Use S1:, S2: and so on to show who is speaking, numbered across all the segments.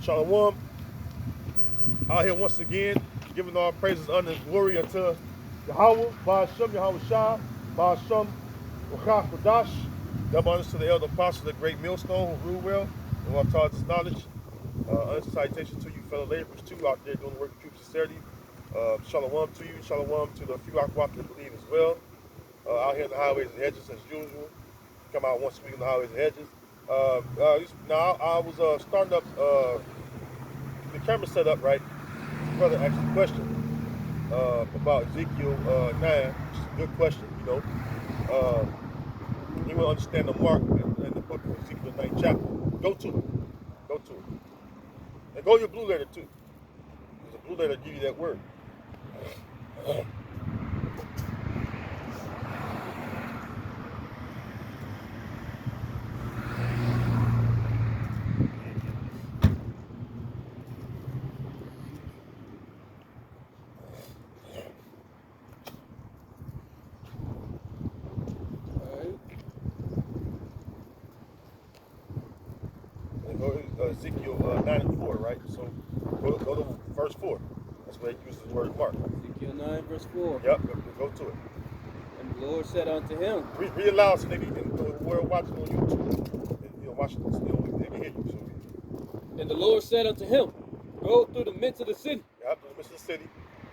S1: Shalom. Out here once again, giving all praises, honor, and glory unto Yahweh, Ba'ashem, Yahweh Shah, Ba'ashem, Wakah Kodash. Double honors to the elder apostle, the great millstone who rule well, and all taught his knowledge. Honest citation to you, fellow laborers, too, out there doing the work of true sincerity. Shalom to you, shalom to the few Akwat that believe as well. Out here in the highways and hedges as usual. Come out once a week in the highways and hedges. Now, I was starting up the camera set up, right? Brother asked a question about Ezekiel 9, which is a good question, you know. You will understand the mark in the book of Ezekiel 9 chapter. Go to it. Go to it. And go to your blue letter too. Because the blue letter give you that word. Ezekiel 9 and 4, right? So go to verse 4. That's where he uses the word mark.
S2: Ezekiel 9, verse 4.
S1: Yep, go to it.
S2: And the Lord said unto him.
S1: Read aloud so they can, we're watching on YouTube. And, you know, watching this, you know, they can hear you. So.
S2: And the Lord said unto him, go through the midst of the city.
S1: Yep, through the midst of the city.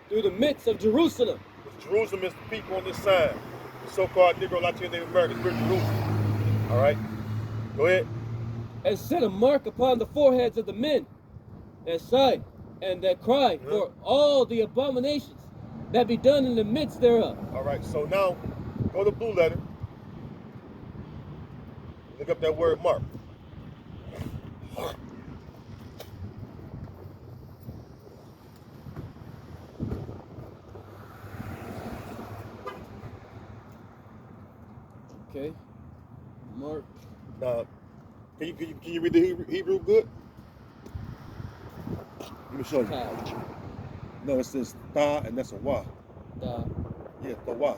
S2: Through the midst of Jerusalem.
S1: Because Jerusalem is the people on this side. The so-called Negro Latino Native Americans, we're Jerusalem. All right? Go ahead.
S2: And set a mark upon the foreheads of the men that sigh and that cry for all the abominations that be done in the midst thereof.
S1: All right, so now go to blue letter. Look up that word mark.
S2: Okay. Mark.
S1: Now, can you read the Hebrew good? Let me show you.
S2: Ta.
S1: No, it says ta, and that's a wa.
S2: Ta.
S1: Yeah, the wa.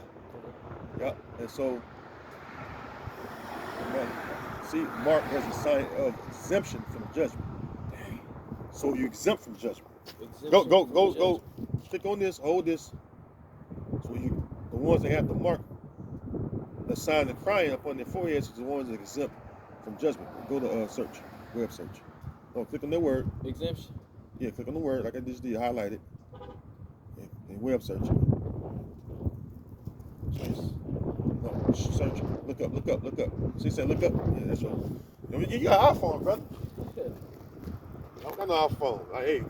S1: Yep. And so, see, Mark has a sign of exemption from judgment. So you exempt from judgment. Go. Click on this. Hold this. So the ones that have the mark, the sign of crying up on their foreheads, is the ones that are exempt from judgment. Go to search, web search. Click on the word.
S2: Exemption.
S1: Yeah, click on the word like I just did, highlight it. And web search. No, search. Look up. See, say look up. Yeah, that's right. You got an iPhone, brother. I don't got no iPhone. I hate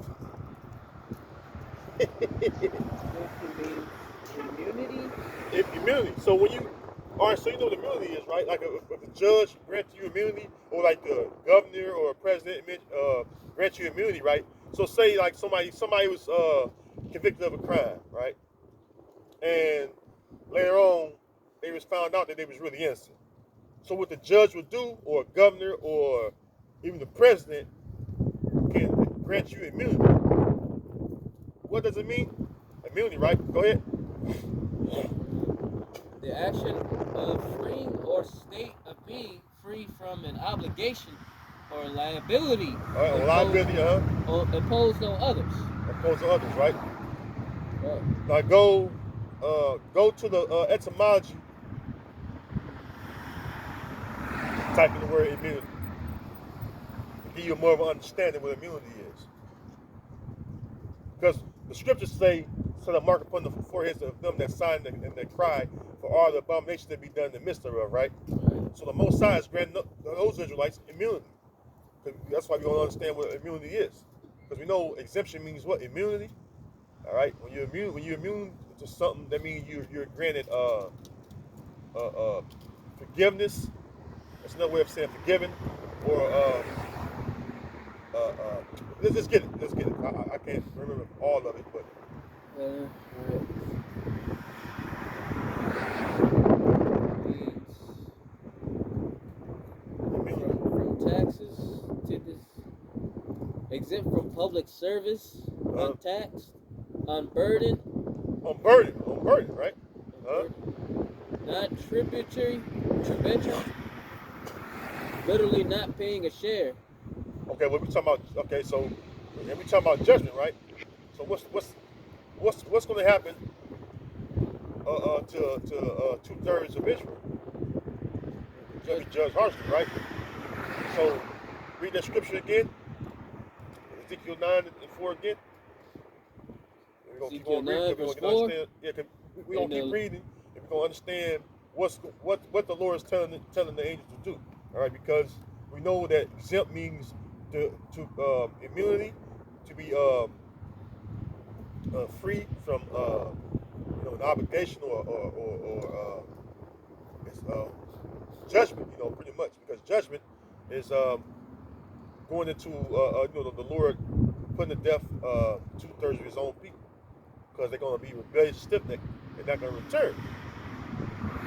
S1: it. Immunity. So when you, all right, so you know what immunity is, right? Like if a judge grants you immunity, or like the governor or a president grants you immunity, right? So say like somebody was convicted of a crime, right? And later on, they was found out that they was really innocent. So what the judge would do, or a governor, or even the president, can grant you immunity. What does it mean? Immunity, right? Go ahead.
S2: The action of freeing or state of being free from an obligation or liability.
S1: Liability,
S2: imposed on others.
S1: Imposed on others, right? Now go to the etymology. Type in the word immunity. To give you more of an understanding what immunity is. Because the scriptures say, set a mark upon the foreheads of them that sign and that cry for all the abominations that be done in the midst thereof, right? So the Most High is granting those Israelites immunity. That's why we don't understand what immunity is. Because we know exemption means what? Immunity. All right. When you're immune to something, that means you're granted forgiveness. That's another way of saying forgiven. Or let's get it. I can't remember all of it, but.
S2: From taxes to this, exempt from public service, untaxed, unburdened.
S1: Unburdened, right?
S2: Not tributary, literally not paying a share.
S1: Okay, what we talking about? Okay, so and we talking about judgment, right? So what's going to happen to 2/3 of Israel? Going to be judged harshly, right? So read that scripture again, Ezekiel 9:4 again. We're gonna keep
S2: Ezekiel
S1: on
S2: 9,
S1: reading. We're
S2: verse
S1: gonna
S2: 4.
S1: understand. Yeah, we're gonna keep reading, and we're gonna understand what the Lord is telling the angels to do. All right, because we know that exempt means to immunity, to be free from an obligation or it's, judgment. Pretty much because judgment is going into the Lord putting to death 2/3 of His own people because they're going to be rebellious, stiff-necked. They're not going to return.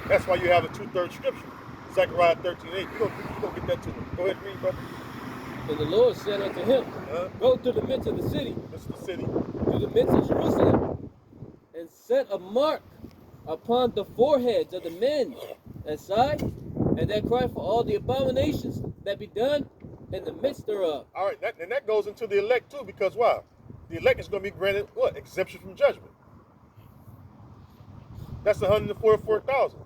S1: That's why you have a 2/3 scripture, Zechariah 13:8. You're going to get that to them. Go ahead and read, brother.
S2: And the Lord said unto him, Go to the midst of the city, to the midst of Jerusalem, and set a mark upon the foreheads of the men that sigh, and that cry for all the abominations that be done in the midst thereof.
S1: All right, and that goes into the elect too, because why? The elect is going to be granted what? Exemption from judgment. That's 144,000.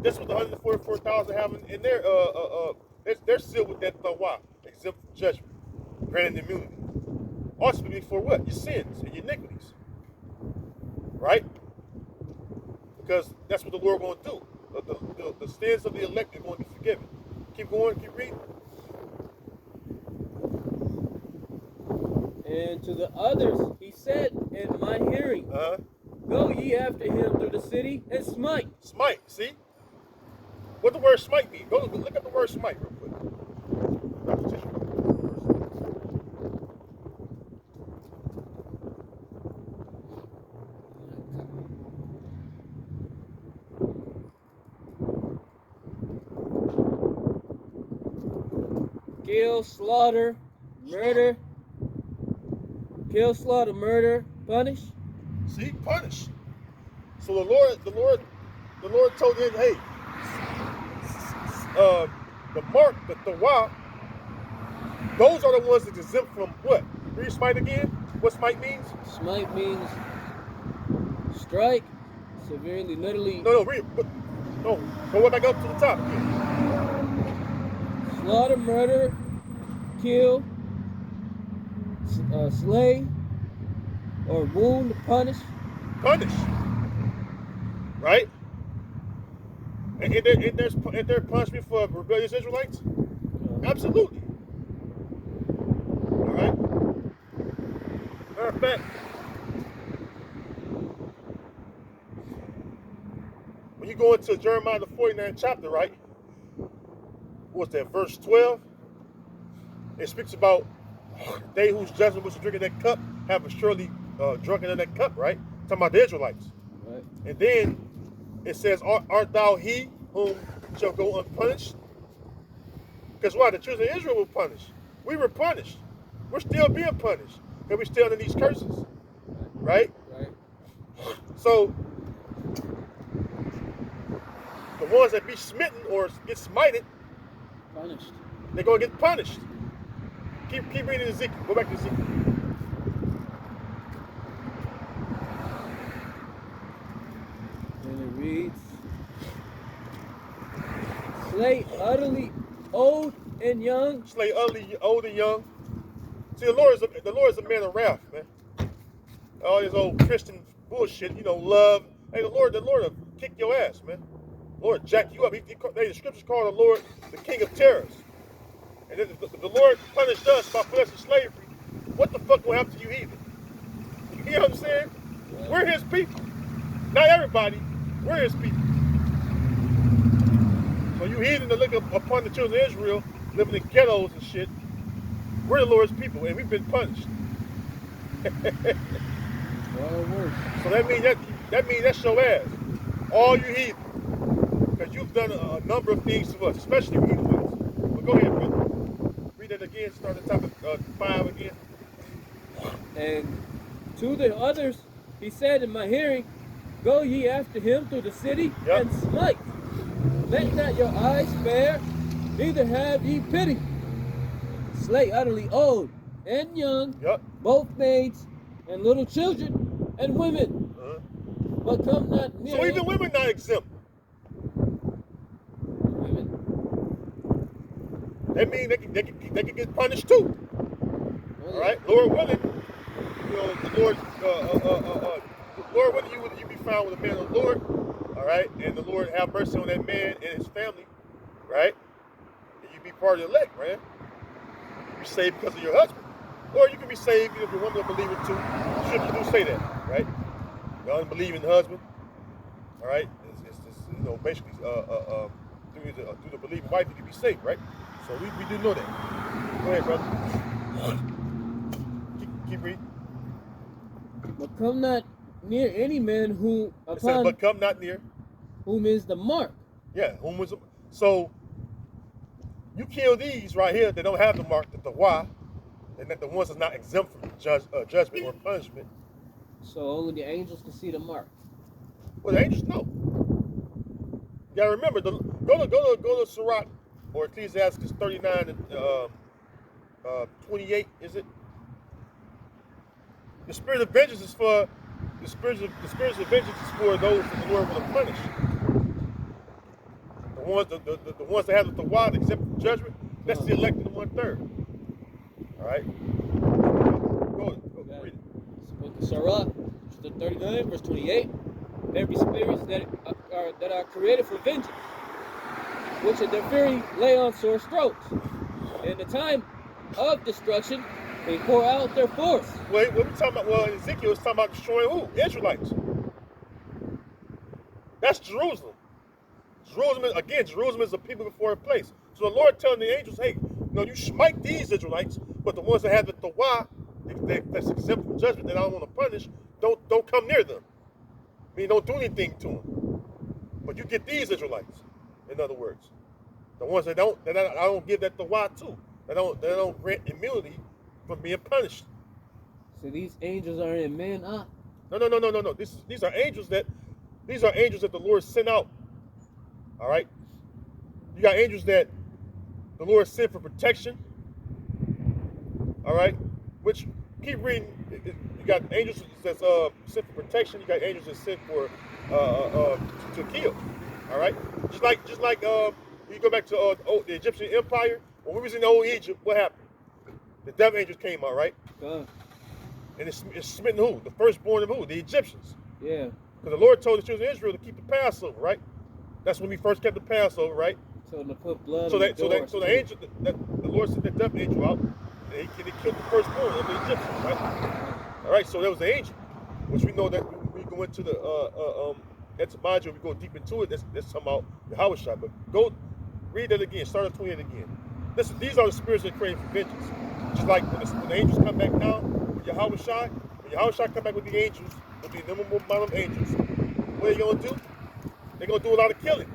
S1: This was the 144,000 having in their they're sealed with that why? Exempt from judgment, granted immunity. Ultimately for what? Your sins and your iniquities. Right? Because that's what the Lord going to do. The sins of the elect are going to be forgiven. Keep going, keep reading.
S2: And to the others he said in my hearing, Go ye after him through the city and smite.
S1: Smite, see? What the word smite mean? Go look at the word smite real quick.
S2: Kill, slaughter, murder. Kill, slaughter, murder, punish.
S1: See, punish. So the Lord told him, hey, the mark, the tawah, those are the ones that exempt from what? Read smite again. What smite means?
S2: Smite means strike, severely, literally.
S1: No, read. No, go back up to the top again.
S2: Slaughter, murder, kill, slay, or wound, punish.
S1: Punish. Right? And there punishment for rebellious Israelites? Absolutely. All right? Matter of fact, when you go into Jeremiah the 49th chapter, right? What's that, verse 12? It speaks about they whose judgment was to drink in that cup have surely drunken in that cup, right? Talking about the Israelites.
S2: Right.
S1: And then it says, art thou he whom shall go unpunished? Because why? The children of Israel were punished. We were punished. We're still being punished because we're still under these curses. Right?
S2: Right.
S1: So the ones that be smitten or get smited,
S2: Punished.
S1: they're going to get punished. Keep reading Ezekiel. Go back to Ezekiel.
S2: And it reads, slay utterly old and young.
S1: Slay utterly old and young. See, the Lord is a man of wrath, man. All this old Christian bullshit, love. Hey, the Lord will kick your ass, man. Lord jack you up. The scriptures call the Lord the King of terrors. And the Lord punished us by putting us in slavery. What the fuck will happen to you heathen? You know what I'm saying? Right. We're his people. Not everybody. We're his people. So you heathen to look upon the children of Israel living in ghettos and shit. We're the Lord's people and we've been punished. So that means that's your ass. All you heathen. Because you've done a number of things to us, especially we Edomites. But go ahead, brother. Read it again. Start at the top of 5 again.
S2: And to the others he said in my hearing, Go ye after him through the city and smite. Let not your eyes spare, neither have ye pity. slay utterly old and young,
S1: Yep.
S2: both maids and little children and women. But come not near.
S1: So even women not exempt.
S2: women.
S1: That means they can get punished too.
S2: Oh,
S1: All right, Lord willing, you know, the Lord, Lord willing, you be found with a man of the Lord. All right, and the Lord have mercy on that man and his family, right? And you be part of the elect, right? You be saved because of your husband, or you can be saved if your woman a believer too. Scripture do say that, right? The unbelieving husband, all right, it's you know, basically through the believing wife you can be saved, right? So we do know that. Go ahead, brother. Keep reading.
S2: But come not near any man who
S1: It says,
S2: upon
S1: but come not near.
S2: whom is the mark.
S1: Yeah, so you kill these right here that don't have the mark, the why, and that the ones that's not exempt from judgment or punishment.
S2: So only the angels can see the mark.
S1: Well, the angels know. You gotta remember, go to Sirach or Ecclesiastes 39 and 28. Is it? The spirit of vengeance is for the spirits of vengeance is for those that the Lord will punish. The ones that have the wide exempt from judgment, that's the elected 1/3. All right. Go read it.
S2: Book of Sirach, chapter 39, verse 28. There be spirits that are created for vengeance, which in their fury lay on sore strokes. In the time of destruction, they pour out their force.
S1: Wait, what we talking about? Well, Ezekiel is talking about destroying who? Israelites. That's Jerusalem. Jerusalem is a people before a place. So the Lord telling the angels, hey, you smite these Israelites, but the ones that have the Tawah, that's exempt from judgment that I don't want to punish, don't come near them. I mean, don't do anything to them. But you get these Israelites, in other words. The ones that I don't give that Tawah to. That don't grant immunity from being punished.
S2: So these angels are in man up.
S1: No. These are angels that the Lord sent out. All right. You got angels that the Lord sent for protection. All right. Which keep reading. You got angels that's sent for protection. You got angels that's sent for to kill. All right. Just like you go back to the Egyptian Empire. When we was in old Egypt, what happened? The death angels came out, right?
S2: God.
S1: And it's smitten who? The firstborn of who? The Egyptians.
S2: Yeah.
S1: Because the Lord told the children of Israel to keep the Passover, right? That's when we first kept the Passover, right?
S2: Told them to put blood
S1: So
S2: on the doors.
S1: the angel, the Lord sent the death angel out, and he killed the firstborn of the Egyptians, right? All right. So there was the angel, which we know that we go into the etymology, we go deep into it. That's talking about the Yahweh. But go read that again. Start at 28 again. Listen, these are the spirits that create for vengeance. Just like when the angels come back now with Yahweh Shai, when Yahweh come back with the angels, with the innumerable amount of angels, what are they going to do? They're going to do a lot of killing.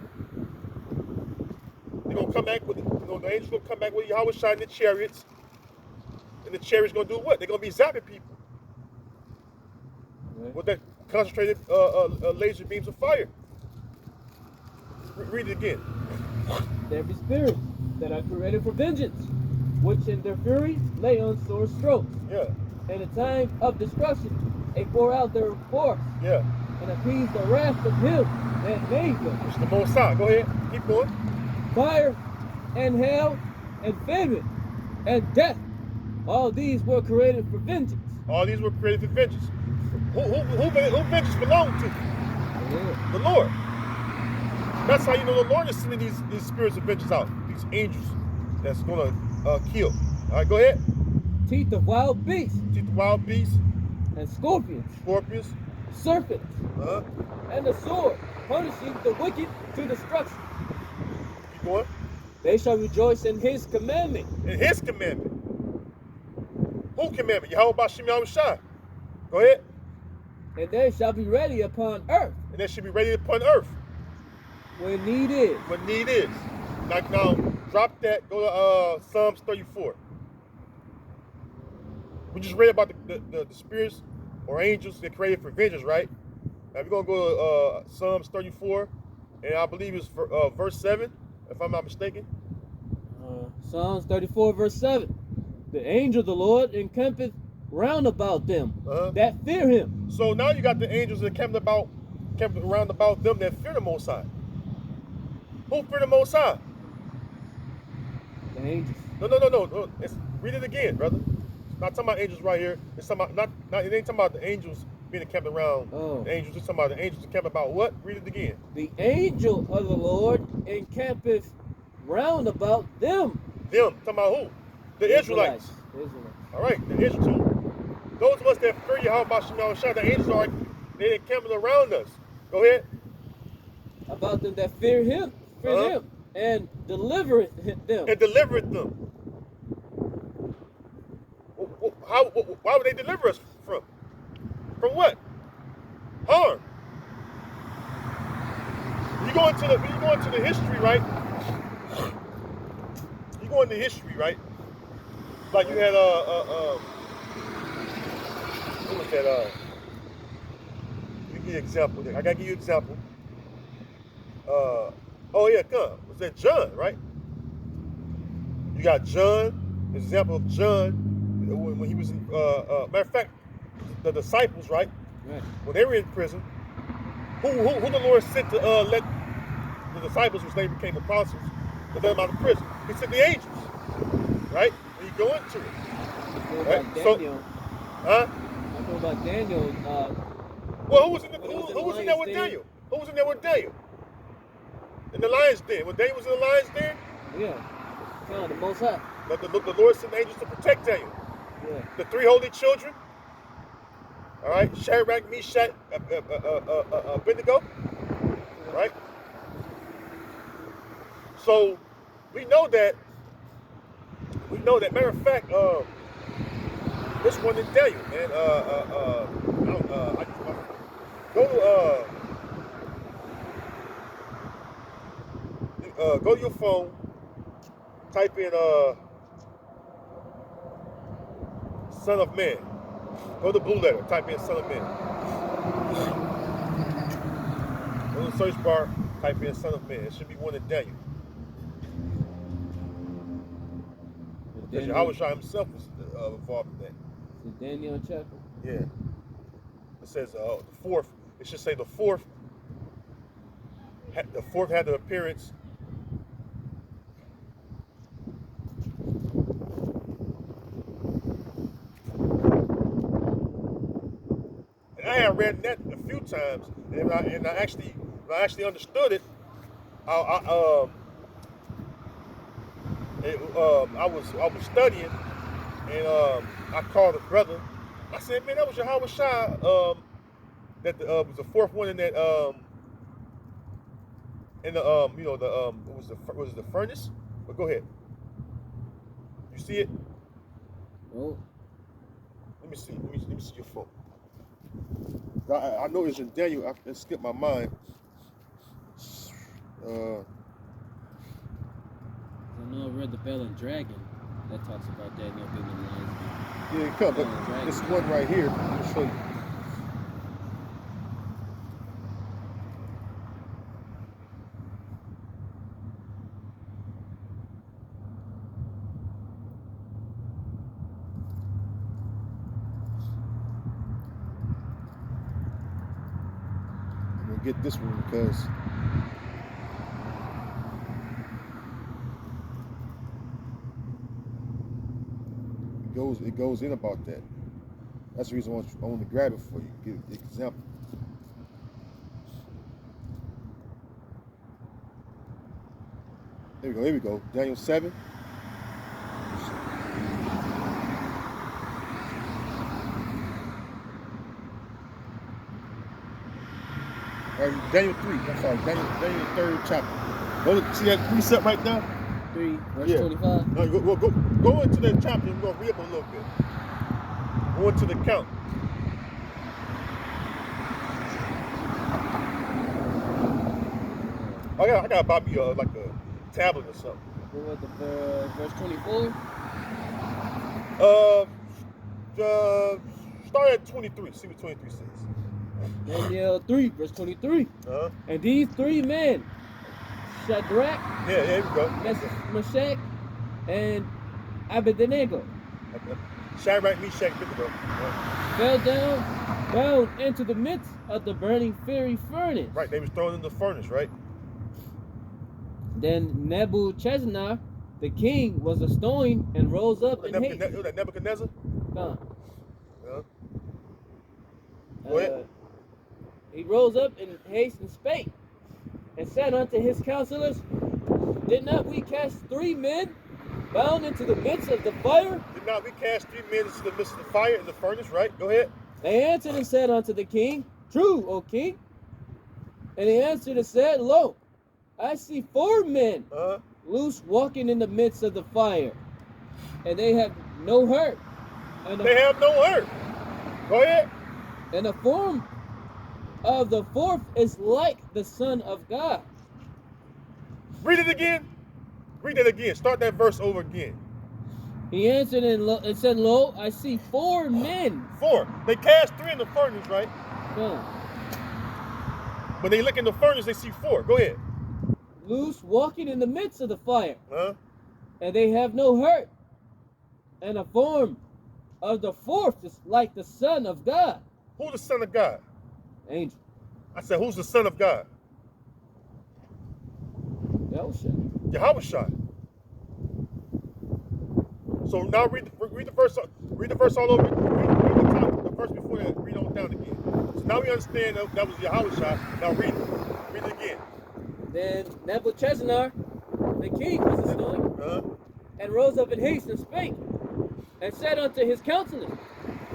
S1: They're going to come back with, the angels going to come back with Yahweh Shai in the chariots. And the chariots going to do what? They're going to be zapping people.
S2: Right.
S1: With that concentrated laser beams of fire. Read it again.
S2: There be spirits that are created for vengeance, which in their fury lay on sore strokes.
S1: Yeah.
S2: In a time of destruction, they pour out their force
S1: Yeah.
S2: and appease the wrath of him that made them.
S1: It's the Most High. Go ahead. Keep going.
S2: Fire and hell and famine and death, all these were created for vengeance.
S1: All these were created for vengeance. Who vengeance belonged to?
S2: Yeah.
S1: The Lord. That's how you know the Lord is sending these spirits of vengeance out. These angels that's going to kill. All right, go ahead.
S2: Teeth of wild beasts
S1: Teeth of wild beasts,
S2: and scorpions,
S1: scorpions,
S2: serpents, and the sword, punishing the wicked to destruction.
S1: Keep going.
S2: They shall rejoice in his commandment.
S1: In his commandment. Who commandment? Yahweh Bashim Yahweh Shai. Go ahead.
S2: And they shall be ready upon earth
S1: And they should be ready upon earth
S2: when need is.
S1: when need is. Like now, drop that, go to Psalms 34. We just read about the spirits or angels that created for vengeance, right? Now we're going to go to Psalms 34, and I believe it's verse 7, if I'm not mistaken.
S2: Psalms 34, verse 7. The angel of the Lord encampeth round about them
S1: Uh-huh.
S2: that fear him.
S1: So now you got the angels that camped around about them that fear the Most High. Who fear the Most High?
S2: The angels.
S1: No. Read it again, brother. It's not talking about angels right here. It's talking about not. It ain't talking about the angels being encamped around the angels. It's talking about the angels encamped about what? Read it again.
S2: The angel of the Lord encampeth round about them.
S1: Them. Talking about who? The Israelites. All right, the Israelites. Those of us that fear Yahweh Shem Yahushua, the angels are they encamping around us. Go ahead.
S2: About them that fear him, and delivereth them.
S1: And delivereth them. Why would they deliver us from? From what? Harm. When you go into the history, right? You go into history, right? Like you had what was that? Let me give you an example. I gotta give you an example. Oh yeah, come. Was that John, right? You got John, an example of John when he was in. Matter of fact, the disciples, right?
S2: Right.
S1: When they were in prison, who the Lord sent to let the disciples, which they became apostles, to let them out of prison? He sent the angels, right? When you go into it, right?
S2: Daniel.
S1: Huh?
S2: I know about Daniel.
S1: Well, who was in there with Daniel? Who was in there with Daniel? In the lion's den. When Daniel was in the lion's den?
S2: Yeah. God, the Most High.
S1: The Lord sent angels to protect Daniel.
S2: Yeah.
S1: The three holy children. All right, Shadrach, Meshach, Abednego. Right. So we know that. Matter of fact, this one in Daniel, man. Go to your phone. Type in Son of Man. Go to Blue Letter. Type in Son of Man. Go to the search bar. Type in Son of Man. It should be one in Daniel. Because Yahushua himself was involved in that.
S2: Is it Daniel chapter?
S1: Yeah. It says the fourth. It should say the fourth. The fourth had the appearance. And I had read that a few times, and I actually understood it. I was studying, and I called a brother. I said, "Man, that was Yahweh Shai. That was the fourth one in that was it the furnace? But go ahead. You see it?
S2: Oh.
S1: Let me see. Let me see your phone. I know it's in Daniel. It skipped my mind.
S2: I know I read the Bell and Dragon that talks about Daniel being in the lion's den.
S1: Yeah, come, but this one right here, let me show you. I'm gonna get this one because it goes in about that. That's the reason I want to grab it for you. Give an example. Here we go. Daniel 7. Daniel 3. I'm sorry. Daniel 3rd chapter. See that precept right there?
S2: 3 verse 25.
S1: No, go into that chapter and we're gonna read up a little bit. Go into the count. I gotta buy me like a tablet or something.
S2: What about the verse 24?
S1: Start at 23. See what 23 says.
S2: Daniel 3 verse 23. And these three men, Shadrach,
S1: here we go.
S2: Meshach, and Abednego,
S1: Shadrach, Meshach, Abednego.
S2: fell down, bound into the midst of the burning fiery furnace.
S1: Right, they was thrown in the furnace, right?
S2: Then Nebuchadnezzar, the king, was astonished and rose up in haste.
S1: Nebuchadnezzar?
S2: Uh,
S1: Go ahead.
S2: He rose up in haste and spake, and said unto his counselors, Did not we cast 3 men bound into the midst of the fire?
S1: Did not we cast 3 men into the midst of the fire in the furnace, right? Go ahead.
S2: They answered and said unto the king, True, O king. And he answered and said, Lo, I see 4 men loose walking in the midst of the fire, and they have no hurt. And
S1: they have no hurt. Go ahead.
S2: And the form of the 4th is like the Son of God.
S1: Read it again. Read it again. Start that verse over again.
S2: He answered and said, Lo, I see 4 men.
S1: 4. They cast 3 in the furnace, right? When they look in the furnace, they see 4. Go ahead.
S2: Loose, walking in the midst of the fire. And they have no hurt. And the form of the 4th is like the Son of God.
S1: Who's the Son of God?
S2: Angel.
S1: I said, who's the Son of God? Yahushua. So now read the verse. Read the verse all over. Read the top, the verse before that. Read on down again. So now we understand that was Yahushua. Now read it. Read it again.
S2: Then Nebuchadnezzar, the king, was astonished, and rose up in haste and spake, and said unto his counselors,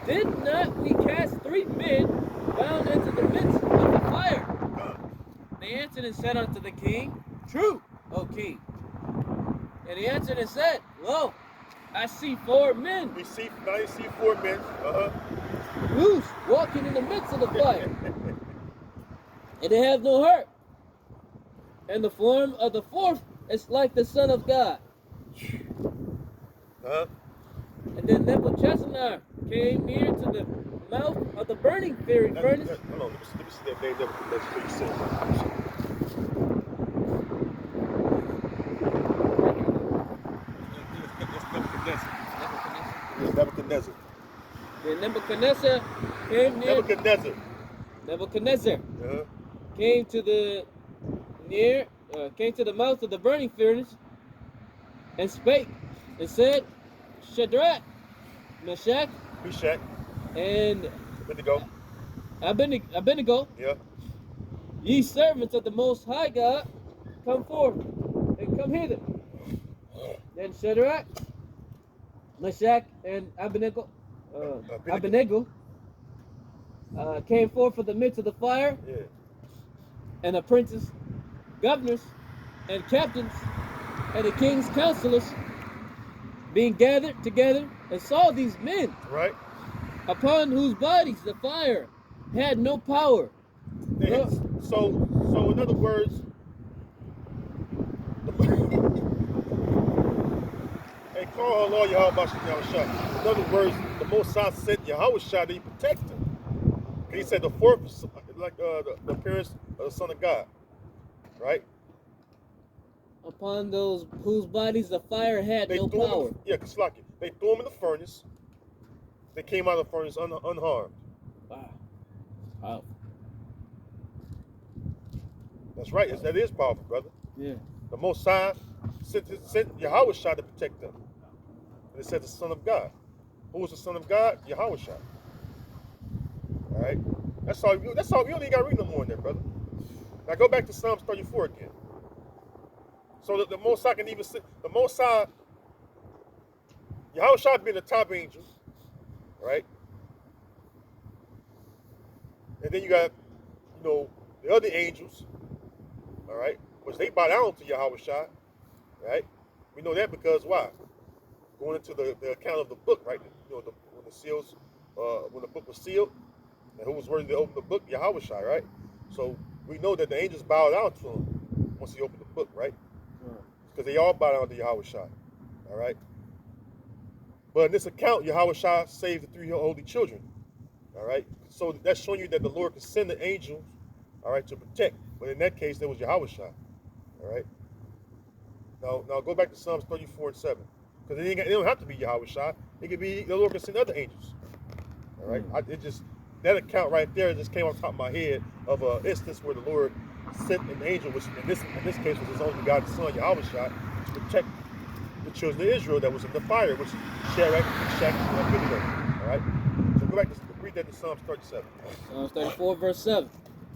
S2: Did not we cast 3 men bound into the midst of the fire? They answered and said unto the king, True, O king. And he answered and said, Lo, I see 4 men.
S1: Now you see 4 men.
S2: Loose, walking in the midst of the fire. And they have no hurt. And the form of the 4th is like the Son of God. And then Nebuchadnezzar came near to the mouth of the burning fiery furnace.
S1: Hold on, let me see that name Nebuchadnezzar. Nebuchadnezzar.
S2: Then Nebuchadnezzar came near. Nebuchadnezzar came to the mouth of the burning furnace, and spake, and said, Shadrach, Meshach, and Abednego, ye servants of the Most High God, come forth and come hither. Then Shadrach, Meshach, and Abednego came forth from the midst of the fire, and the princes, governors, and captains, and the king's counselors, being gathered together, and saw these men, upon whose bodies the fire had no power.
S1: So in other words, call her Lord Yahushua. In other words, the Most High sent Yahushua to protect him. He said the 4th is like the appearance of the Son of God, right?
S2: Upon those whose bodies the fire had no power.
S1: Kaslaki. They threw him in the furnace. They came out of the furnace unharmed.
S2: Wow.
S1: That's right. That is powerful, brother.
S2: Yeah.
S1: The Most High sent Yahushua to protect them. And it said the Son of God. Who was the Son of God? Yahushua. All right. That's all. You don't even got to read no more in there, brother. Now go back to Psalms 34 again. So the Most High can even sit. The Most High, Yahushua being the top angel, right? And then you got, the other angels, all right, which they bow down to Yahushua, right? We know that because why? Going into the account of the book, right? When the book was sealed, and who was worthy to open the book? Yahushua, right? So we know that the angels bow down to him once he opened the book, right? Because they all bow down to Yahushua, all right? But in this account, Yahushua saved the 3 holy children, all right? So that's showing you that the Lord can send the angels, all right, to protect. But in that case, there was Yahushua, all right? Now go back to Psalms 34:7. Because they don't have to be Yahweh Shai. It could be the Lord can send other angels. All right, that account right there just came off the top of my head of an instance where the Lord sent an angel, which in this case was his own begotten son, Yahweh Shai, to protect the children of Israel that was in the fire, which is Shadrach, Meshach, and Abednego. All right, so go back to read that in Psalms 37.
S2: Psalms 34, verse 7.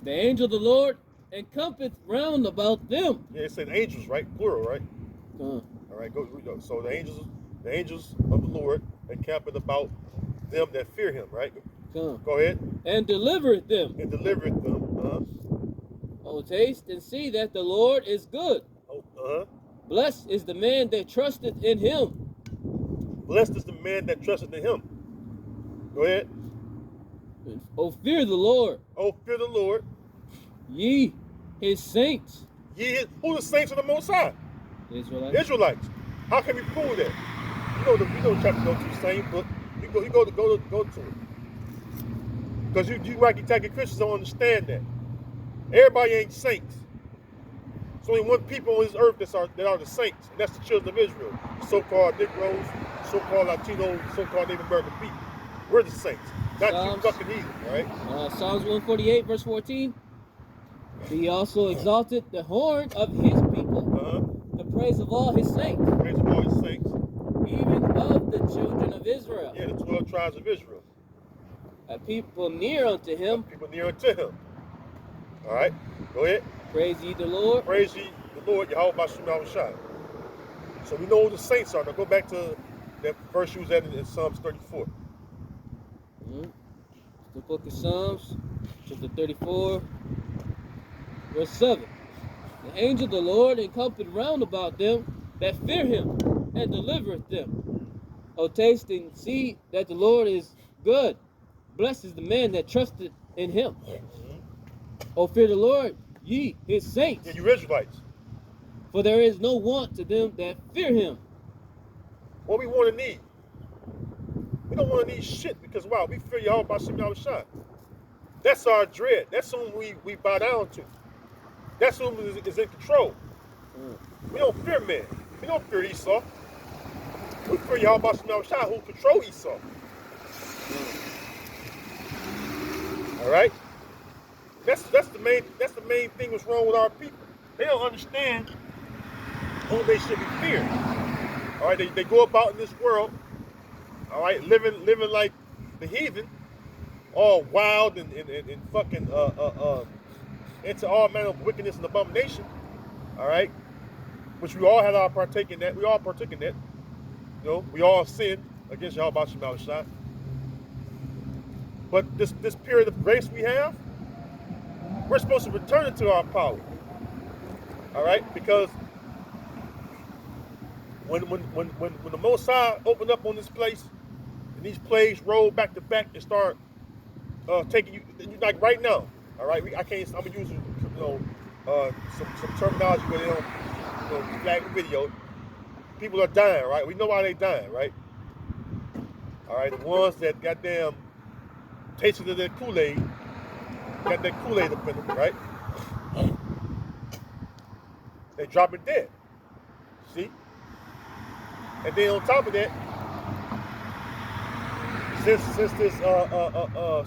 S2: The angel of the Lord encampeth round about them.
S1: Yeah, it said angels, right? Plural, right? All right, go. So the angels of the Lord encampeth about them that fear Him, right? Go ahead.
S2: And delivereth them.
S1: And delivereth them.
S2: Oh, taste and see that the Lord is good. Blessed is the man that trusteth in Him.
S1: Blessed is the man that trusteth in Him. Go ahead.
S2: Oh, fear the Lord.
S1: Oh, fear the Lord.
S2: Ye His saints.
S1: Who the saints of the Most High? Israelites. How can we prove that? You know the chapter go to the same book. You go to it. Because you Wacky-Tacky Christians don't understand that. Everybody ain't saints. There's only one people on this earth that are the saints, and that's the children of Israel. The so-called Negroes, so-called Latinos, so-called Native American people. We're the saints. Not you fucking either, right?
S2: Psalms 148, verse 14. He also exalted the horn of His people, the praise of all His saints.
S1: Praise of all His saints.
S2: Even of the children of Israel.
S1: Yeah, the 12 tribes of Israel.
S2: A people near unto Him.
S1: People near unto Him. All right, go ahead.
S2: Praise ye the Lord.
S1: Praise ye the Lord, Yahweh Bashim Yahweh Shai. So we know who the saints are. Now go back to that verse you was at in Psalms 34.
S2: The book of Psalms, chapter 34, verse 7. The angel of the Lord encampeth round about them that fear Him, and delivereth them. O taste and see that the Lord is good. Blessed is the man that trusteth in Him. O fear the Lord, ye His saints.
S1: Yeah, you Israelites.
S2: For there is no want to them that fear Him.
S1: What we want to need. We don't want to need shit because, wow, we fear Yahweh Bashim Yahweh Shai. That's our dread. That's whom we bow down to. That's whom is in control. We don't fear men. We don't fear Esau. We fear Yahweh Bashim Yahweh Shai, who control Esau. All right? That's the main thing what's wrong with our people. They don't understand who they should be feared. All right, they go about in this world, all right, living like the heathen, all wild and fucking into all manner of wickedness and abomination. All right, which we all had our partake in that. We all partake in that. You know, we all sinned against Yahweh Bashim Yahweh Shai. But this period of grace we have, we're supposed to return it to our power. All right, because when the Most High opened up on this place, and these plagues rolled back to back and start taking you like right now. All right, I'm gonna use some terminology where they don't flag the video. People are dying, right? We know why they dying, right? All right, the ones that goddamn tasted of that Kool-Aid, got that Kool-Aid up in them, right? They dropping dead. See? And then on top of that, since this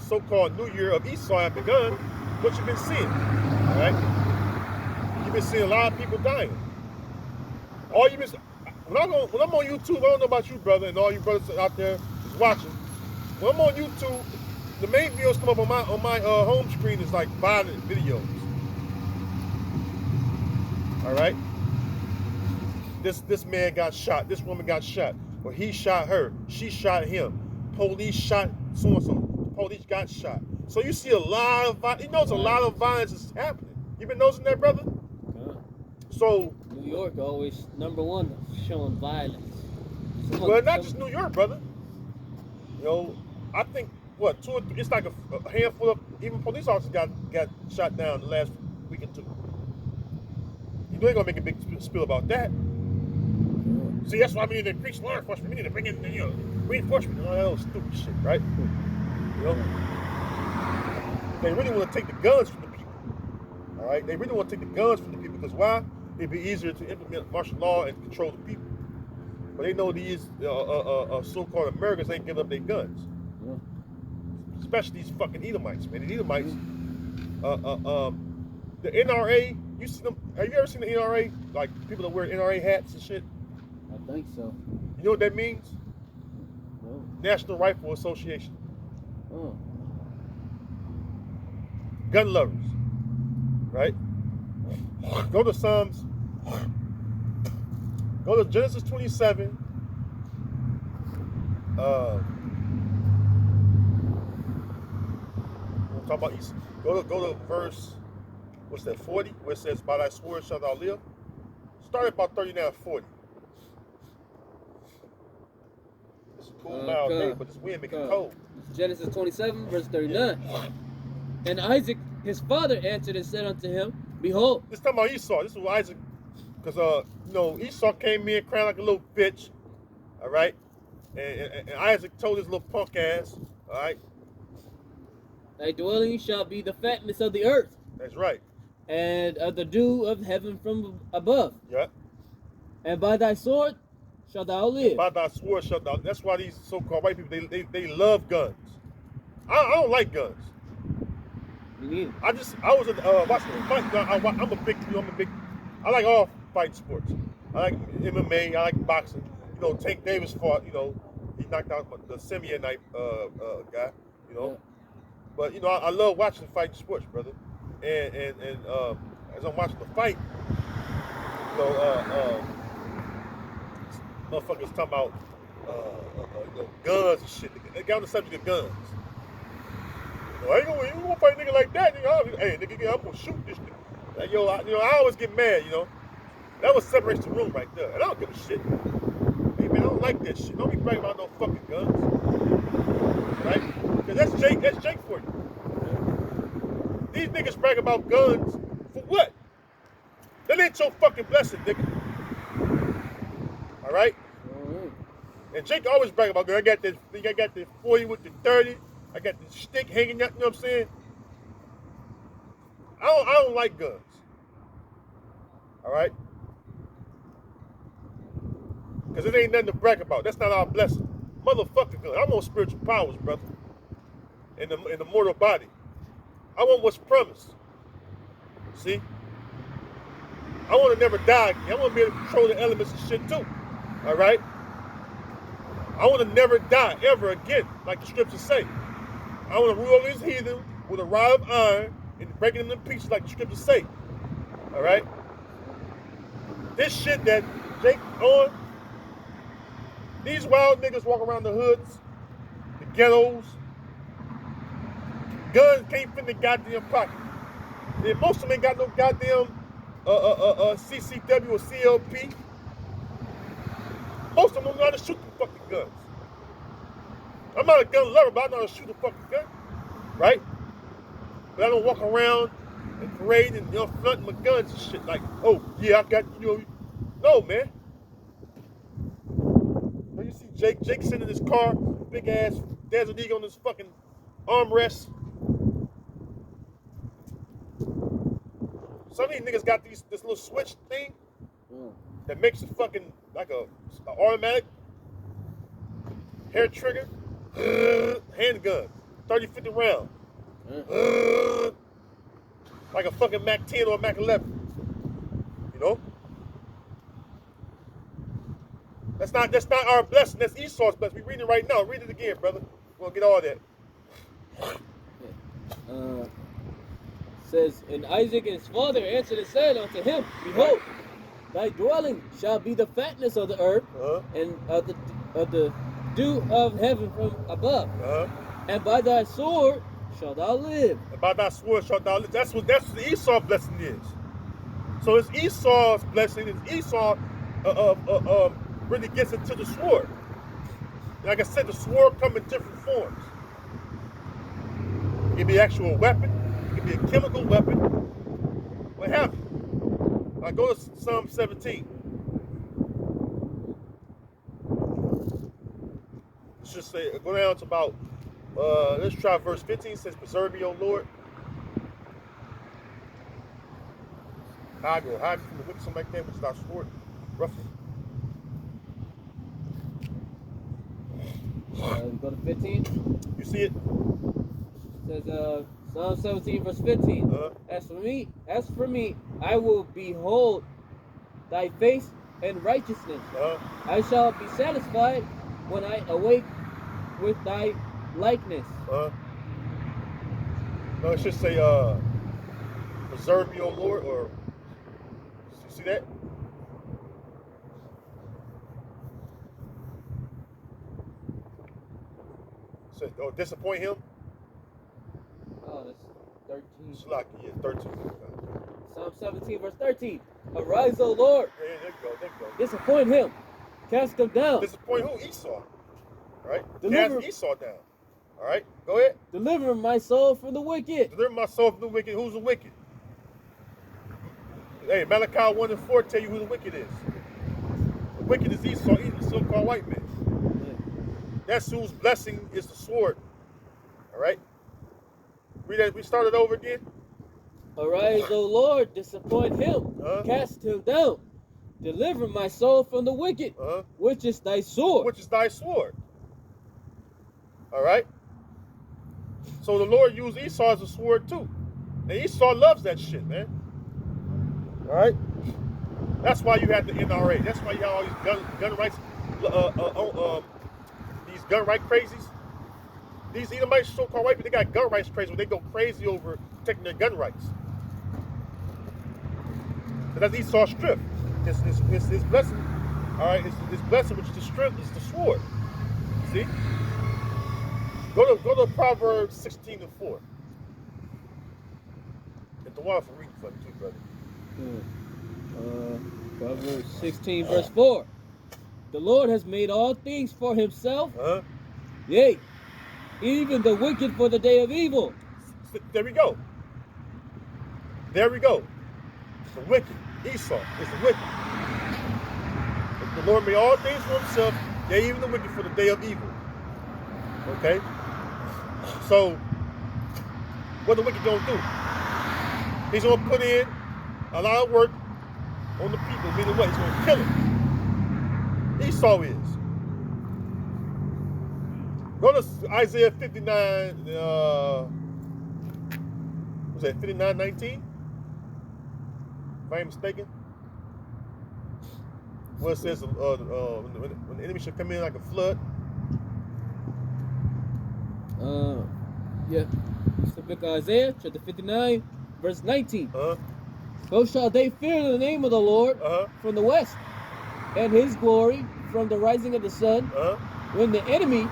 S1: so-called New Year of Esau had begun, what you've been seeing, all right? You've been seeing a lot of people dying. When I'm on YouTube, I don't know about you, brother, and all you brothers out there is watching. When I'm on YouTube, the main videos come up on my home screen is like violent videos. All right. This man got shot. This woman got shot. Or he shot her. She shot him. Police shot so and so. Police got shot. So you see a lot of violence. You know, it's a lot of violence is happening. You been noticing that, brother? So
S2: New York always #1 showing violence.
S1: Well, not just New York, brother. You know, I think what 2 or 3. It's like a handful of even police officers got shot down the last week or two. You ain't gonna make a big spill about that. See, that's why we need to increase law enforcement. We need to bring in, reinforcement and all that old stupid shit, right? You know, they really want to take the guns from the people. All right, they really want to take the guns from the people because why? It'd be easier to implement martial law and control the people. but they know these so-called Americans ain't giving up their guns.
S2: Yeah.
S1: Especially these fucking Edomites, man. The Edomites, the NRA, you see them? Have you ever seen the NRA? Like people that wear NRA hats and shit.
S2: I think so.
S1: You know what that means?
S2: No.
S1: National Rifle Association.
S2: Oh.
S1: Gun lovers, right? Go to Psalms. Go to Genesis 27. We'll talk about Esau. Go to verse. What's that? 40, where it says, "By thy sword shalt thou live." Start at about 39, 40. It's a cool mild day, but this wind make it cold.
S2: Genesis 27, verse 39. Yeah. And Isaac, his father, answered and said unto him, Behold.
S1: This talking about Esau. This is what Isaac, because Esau came in crying like a little bitch, all right? And Isaac told his little punk ass, all right?
S2: Thy dwelling shall be the fatness of the earth.
S1: That's right.
S2: And of the dew of heaven from above.
S1: Yeah.
S2: And by thy sword shalt thou live.
S1: By thy sword shalt thou. That's why these so-called white people, they love guns. I don't like guns.
S2: Me neither.
S1: I was watching the fight. I like all fight sports. I like MMA. I like boxing. You know, Tank Davis fought. You know, he knocked out the Simeon guy. You know, yeah. But you know, I love watching fight sports, brother. And as I'm watching the fight, you know, motherfuckers talking about guns and shit. They got on the subject of guns. You know, I ain't gonna fight a nigga like that. Nigga. Hey, nigga, I'm gonna shoot this nigga. Like, I always get mad. You know, that was separates the room right there. And I don't give a shit. Hey man, I don't like that shit. Don't be bragging about no fucking guns, right? Because that's Jake for you. These niggas brag about guns for what? That ain't your fucking blessing, nigga. All right? And Jake always brag about guns. I got the 40 with the 30. I got the stick hanging out. You know what I'm saying? I don't like guns. All right? Because it ain't nothing to brag about. That's not our blessing. Motherfucking gun. I'm on spiritual powers, brother. In the mortal body. I want what's promised. See? I want to never die again. I want to be able to control the elements and shit too. All right? I want to never die ever again, like the scriptures say. I want to rule over these heathen with a rod of iron and breaking them in pieces, like the scriptures say. All right? This shit that Jake on, these wild niggas walk around the hoods, the ghettos. Guns can't fit in the goddamn pocket. And most of them ain't got no goddamn CCW or CLP. Most of them don't know how to shoot the fucking guns. I'm not a gun lover, but I know how to shoot a fucking gun. Right? But I don't walk around and parade and fronting my guns and shit like, oh, yeah, I got, no, man. You see Jake sitting in his car, big ass Desert Eagle on his fucking armrest. Some of these niggas got this little switch thing that makes it fucking like a automatic hair trigger handgun, 30, 50 round. Like a fucking Mac 10 or a Mac 11. You know? That's not our blessing. That's Esau's blessing. We reading it right now. Read it again, brother. We're gonna get all that.
S2: Says, and Isaac and his father answered and said unto him, Behold, thy dwelling shall be the fatness of the earth, and of the dew of heaven from above. And by thy sword shalt thou live.
S1: And by thy sword shalt thou live. That's what the Esau blessing is. So it's Esau's blessing. It's Esau really gets into the sword. Like I said, the sword comes in different forms. It can be an actual weapon. It can be a chemical weapon. What have you? I go to Psalm 17. Let's just say, go down to about, let's try verse 15. It says, preserve me, O Lord. Hide me from the wicked, something like that, which is our sword, roughly.
S2: Go to 15.
S1: You see it?
S2: It says Psalm 17 verse 15. As for me, I will behold thy face and righteousness. I shall be satisfied when I awake with thy likeness.
S1: No, it should say, preserve me, O Lord, or you see that? So, oh, disappoint him?
S2: Oh, that's 13.
S1: Slaki, yeah, 13.
S2: Psalm 17 verse 13. Arise, O Lord.
S1: Yeah, there you go, there you go.
S2: Disappoint him. Cast him down.
S1: Disappoint who? Esau. All right?
S2: Deliver,
S1: cast Esau down. All right? Go ahead.
S2: Deliver my soul from the wicked.
S1: Deliver my soul from the wicked. Who's the wicked? Hey, Malachi 1 and 4 tell you who the wicked is. The wicked is Esau, the so-called white man. Yeah. That's whose blessing is the sword. All right? Read that. We started over again.
S2: Arise, O Lord, disappoint him. Cast him down. Deliver my soul from the wicked, which is thy sword.
S1: Which is thy sword. All right? So the Lord used Esau as a sword too. And Esau loves that shit, man. All right? That's why you have the NRA. That's why you have all these gun rights, these gun right crazies. These Edomites, so-called white people, they got gun rights crazy where they go crazy over taking their gun rights. So that's Esau's strip. His blessing, all right, his blessing, which is the strength, is the sword. See? Go to Proverbs 16 and 4. Get the water for reading for me too, brother.
S2: Proverbs 16 verse 4. The Lord has made all things for himself. Yea, even the wicked for the day of evil.
S1: There we go. There we go. The wicked. Esau is the wicked. The Lord made all things for himself, yea, even the wicked for the day of evil. Okay? So, what the wicked gonna do? He's gonna put in a lot of work on the people, meaning what? He's gonna kill them. Esau is. Go to Isaiah 59, was that 59:19? If I ain't mistaken. Where it says when the enemy should come in like a flood.
S2: Yeah. It's the book of Isaiah, chapter 59, verse 19. So shall they fear the name of the Lord from the west, and his glory from the rising of the sun, when the enemy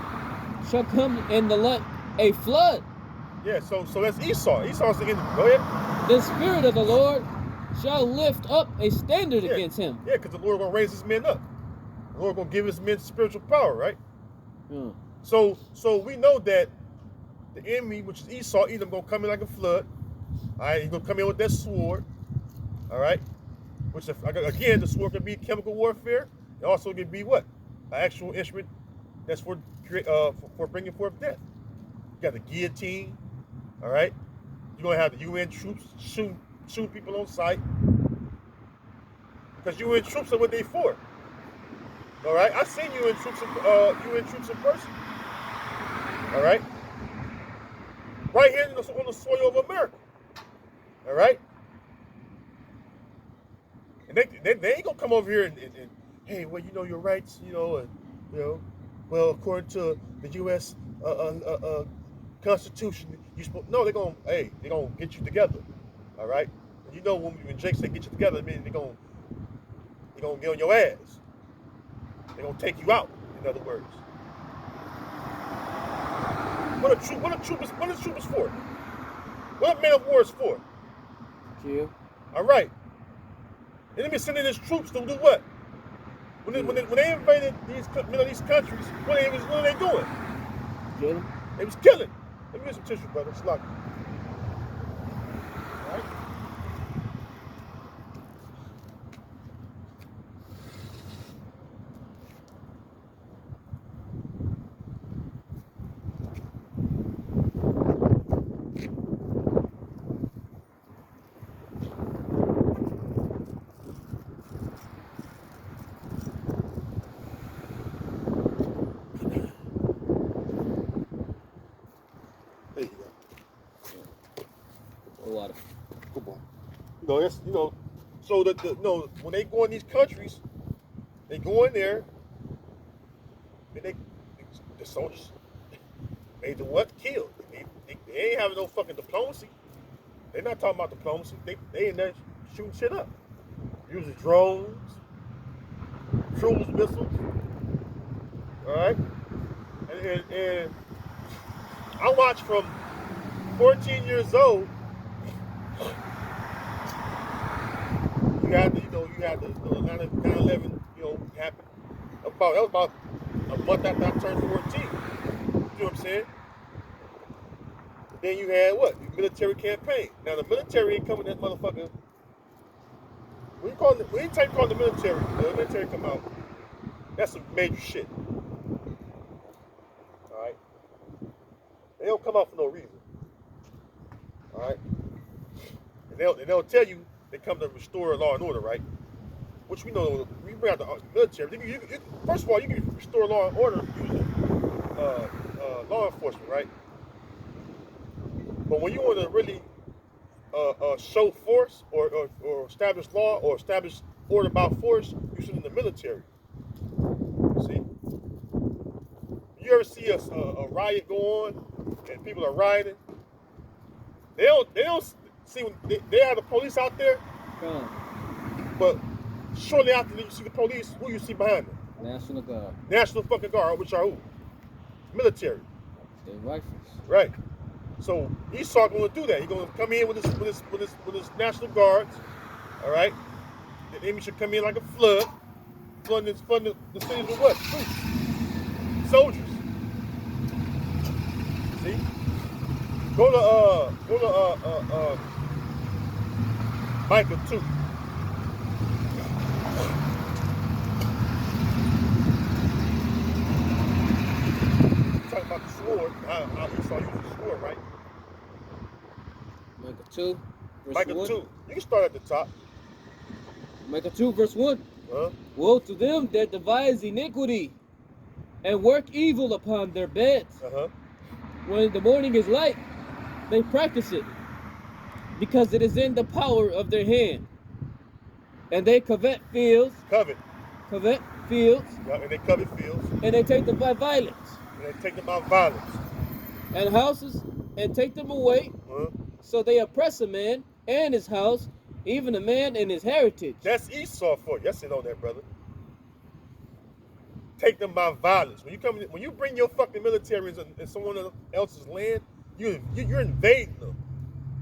S2: shall come in like a flood.
S1: Yeah, so that's Esau. Esau's the enemy. Go ahead.
S2: The Spirit of the Lord shall lift up a standard against him.
S1: Yeah, because the Lord gonna raise his men up. The Lord gonna give his men spiritual power, right? So we know that the enemy, which is Esau, Edom, gonna come in like a flood. All right, he's gonna come in with that sword. All right, which again, the sword can be chemical warfare. It also can be what? An actual instrument that's for bringing forth death. You got the guillotine. All right, you're gonna have the UN troops shoot people on sight, because UN troops are what they for. All right, I've seen UN troops in person. All right, right here on the soil of America. All right, and they ain't gonna come over here and hey, well, you know your rights, well, according to the U.S. Constitution, no, they're gonna get you together. All right, you know when Jake say get you together, I mean they're gonna get on your ass. They're gonna take you out. In other words, what are troopers for? What a man of war is for?
S2: Kill.
S1: All right. Enemy sending his troops to do what? When they invaded these countries, what are they doing?
S2: Killing.
S1: They was killing. Let me get some tissue, brother. It's lucky. All right. It's so that when they go in these countries, they go in there and the soldiers made the what killed. They ain't having no fucking diplomacy. They're not talking about diplomacy. They in there shooting shit up, using drones, cruise missiles. All right, and I watched from 14 years old. You had the 9/11 happen. That was about a month after I turned 14. You know what I'm saying? Then you had what? The military campaign. Now the military ain't coming that motherfucker. Anytime you call the military come out, that's some major shit. Alright? They don't come out for no reason. Alright? And they'll tell you they come to restore law and order, right? Which we know, we bring out the military. First of all, you can restore law and order using law enforcement, right? But when you want to really show force or establish law or establish order about force, you should in the military. See? You ever see a riot go on and people are rioting? They don't see when they have the police out there, but shortly after you see the police, who you see behind them?
S2: National Guard.
S1: National fucking Guard, which are who? Military.
S2: Their rifles.
S1: Right. So Esau going to do that. He's going to come in with his National Guards. All right. The enemy should come in like a flood, flooding the cities with what? Troops, soldiers. See? Go to Micah 2. Talking about the sword, how Esau used the sword, right?
S2: Micah 2, verse
S1: Micah
S2: 1.
S1: 2. You can start at the top.
S2: Micah 2, verse 1. Woe to them that devise iniquity and work evil upon their beds. When the morning is light, they practice it, because it is in the power of their hand. And they covet fields.
S1: Covet
S2: fields.
S1: Yeah, and they covet fields.
S2: And they take them by violence.
S1: And they take them by violence.
S2: And houses, and take them away. So they oppress a man and his house, even a man and his heritage.
S1: That's Esau for you. That's it on that, brother. Take them by violence. When you bring your fucking military in someone else's land, you're invading them.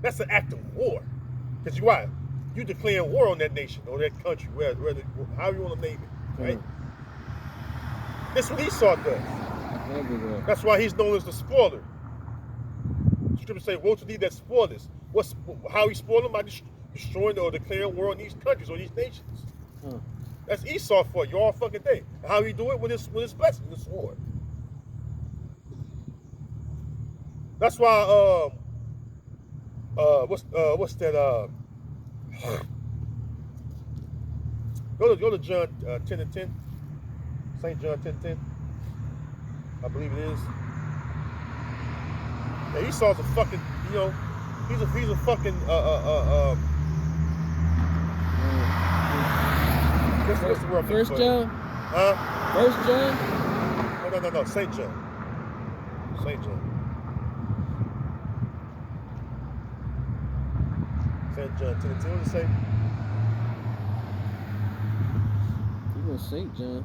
S1: That's an act of war. Because why? You declaring war on that nation or that country, however you want to name it, right? That's what Esau does.
S2: Everywhere.
S1: That's why he's known as the spoiler. Scripture say, "Woe to thee that spoilest." How he spoiled them? By destroying or declaring war on these countries or these nations. That's Esau for you all fucking day. And how he do it with his blessing, the sword. That's why what's that go to John 10:10. St. John 10:10. I believe it is. Yeah, Esau's a fucking, he's a fucking what's the word?
S2: First John? First John?
S1: No, St. John. St. John. St. John 10:10. What does it say?
S2: You know St. John.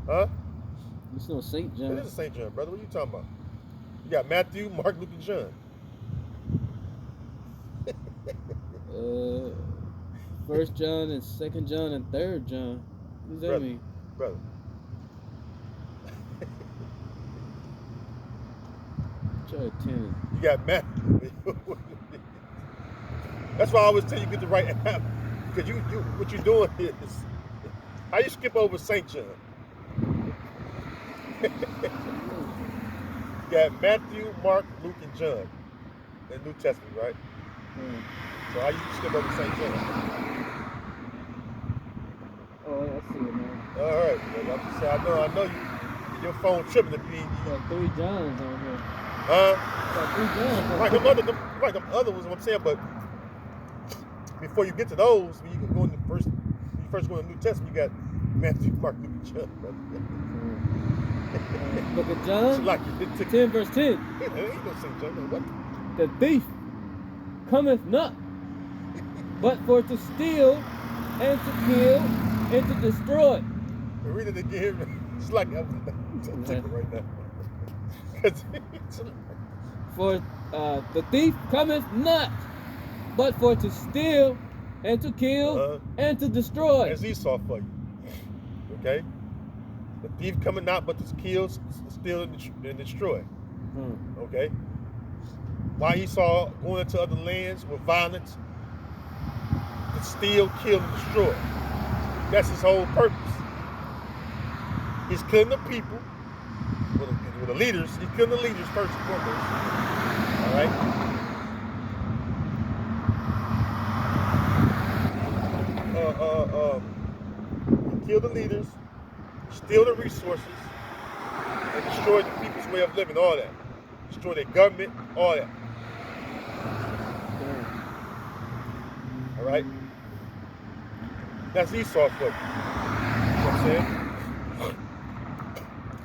S2: You know St. John.
S1: It is a St. John, brother. What are you talking about? You got Matthew, Mark, Luke, and John.
S2: First John and Second John and Third John. What does that mean?
S1: Brother.
S2: Try to tell.
S1: You got Matthew. That's why I always tell you get the right app. Because you what you're doing is how you skip over St. John. You got Matthew, Mark, Luke, and John in the New Testament, right? So how you skip over St. John?
S2: Oh, I see it now.
S1: All right. Well, I'm just saying, I know you. Your phone tripping if you.
S2: Got 3 Johns on here.
S1: Got
S2: 3 Johns.
S1: Right, them other ones. What I'm saying, but before you get to those, when you can go in the first, when you first go in the New Testament, you got Matthew, Mark, Luke, and John.
S2: Book of John,
S1: Like
S2: 10 verse 10.
S1: Ain't no St. John. What?
S2: The thief cometh not, but for to steal, and to kill, and to destroy.
S1: Read it again. It's like I'm tickled right now.
S2: For the thief cometh not, but for to steal, and to kill, and to destroy.
S1: There's Esau for you. Okay? The thief coming not, but to kill, steal, and destroy. Okay? Why Esau going into other lands with violence? To steal, kill, and destroy. That's his whole purpose. He's killing the people, with the leaders. He's killing the leaders first and foremost. All right? He killed the leaders, steal the resources, and destroy the people's way of living, all that. Destroy their government, all that. All right? That's Esau for you. You know what I'm saying?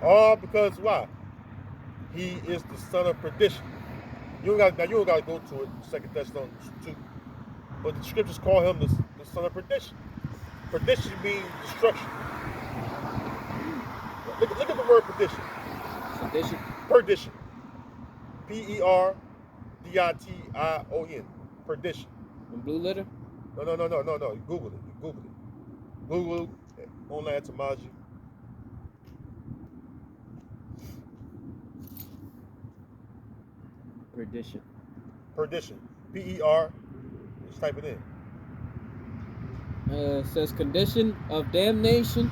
S1: All because why? He is the son of perdition. You don't got to go to it, 2 Thessalonians 2. But the scriptures call him the son of perdition. Perdition means destruction. Look at the word perdition.
S2: Sedition.
S1: Perdition. P-E-R-D-I-T-I-O-N. Perdition.
S2: In blue letter?
S1: No. You Google it. Google online etymology.
S2: Perdition.
S1: Perdition. P-E-R. Just type it in.
S2: It says condition of damnation,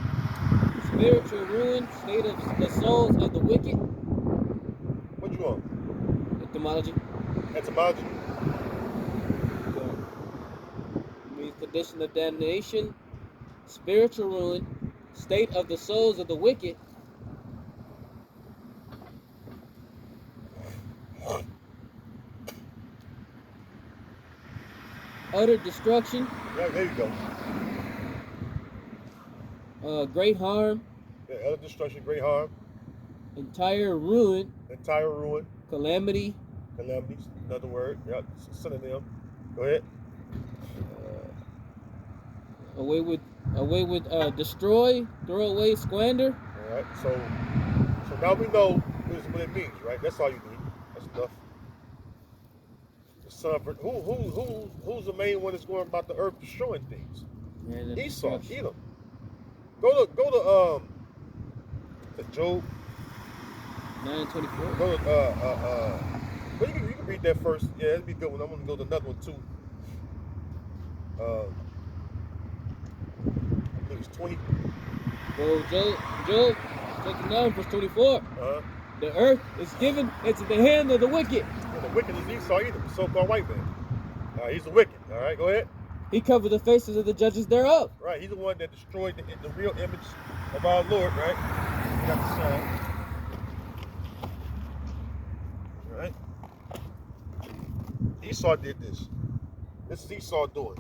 S2: spiritual ruin, state of the souls of the wicked.
S1: What you want?
S2: Etymology.
S1: Etymology?
S2: Means condition of damnation, spiritual ruin, state of the souls of the wicked. Utter destruction.
S1: Yeah, there you go.
S2: Great harm.
S1: Yeah, utter destruction, great harm.
S2: Entire ruin.
S1: Entire ruin.
S2: Calamity.
S1: Calamities, another word. Yeah, synonym. Go ahead.
S2: Away with destroy, throw away, squander.
S1: All right. So now we know what it means, right? That's all you need. That's enough. The son of who's the main one that's going about the earth destroying things? Esau, Edom. Go to Job
S2: 9:24.
S1: Go to well, you can read that first. Yeah, that'd be a good one. I'm gonna go to another one too. I think it's 20.
S2: Well, Job chapter 9 verse 24. The earth is given into the hand of the wicked.
S1: Yeah, the wicked is Esau, Edom, the so-called white man. He's the wicked. All right, go ahead.
S2: He covered the faces of the judges thereof.
S1: Right, he's the one that destroyed the real image of our Lord, right? We got the song. All right. Esau did this. This is Esau doing.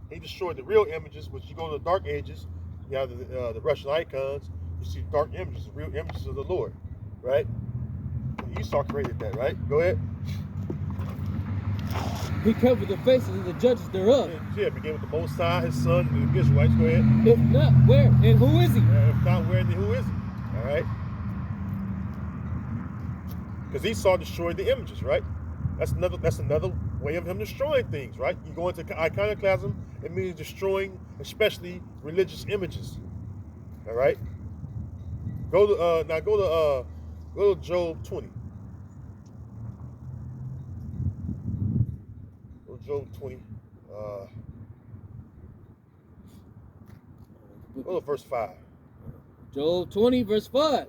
S1: He destroyed the real images, which you go to the Dark Ages, you have the Russian icons, you see dark images, the real images of the Lord, right? Esau created that, right? Go ahead.
S2: He covered the faces of the judges thereof.
S1: Yeah, began with the Most High, his son, and the Israelites. Go ahead.
S2: If not, where and who is he?
S1: If not, where and who is he? All right. Because Esau destroyed the images, right? That's another way of him destroying things, right? You go into iconoclasm, it means destroying, especially religious images. All right. Go to Job 20. Go to Job 20. Go to verse 5.
S2: Job 20 verse 5.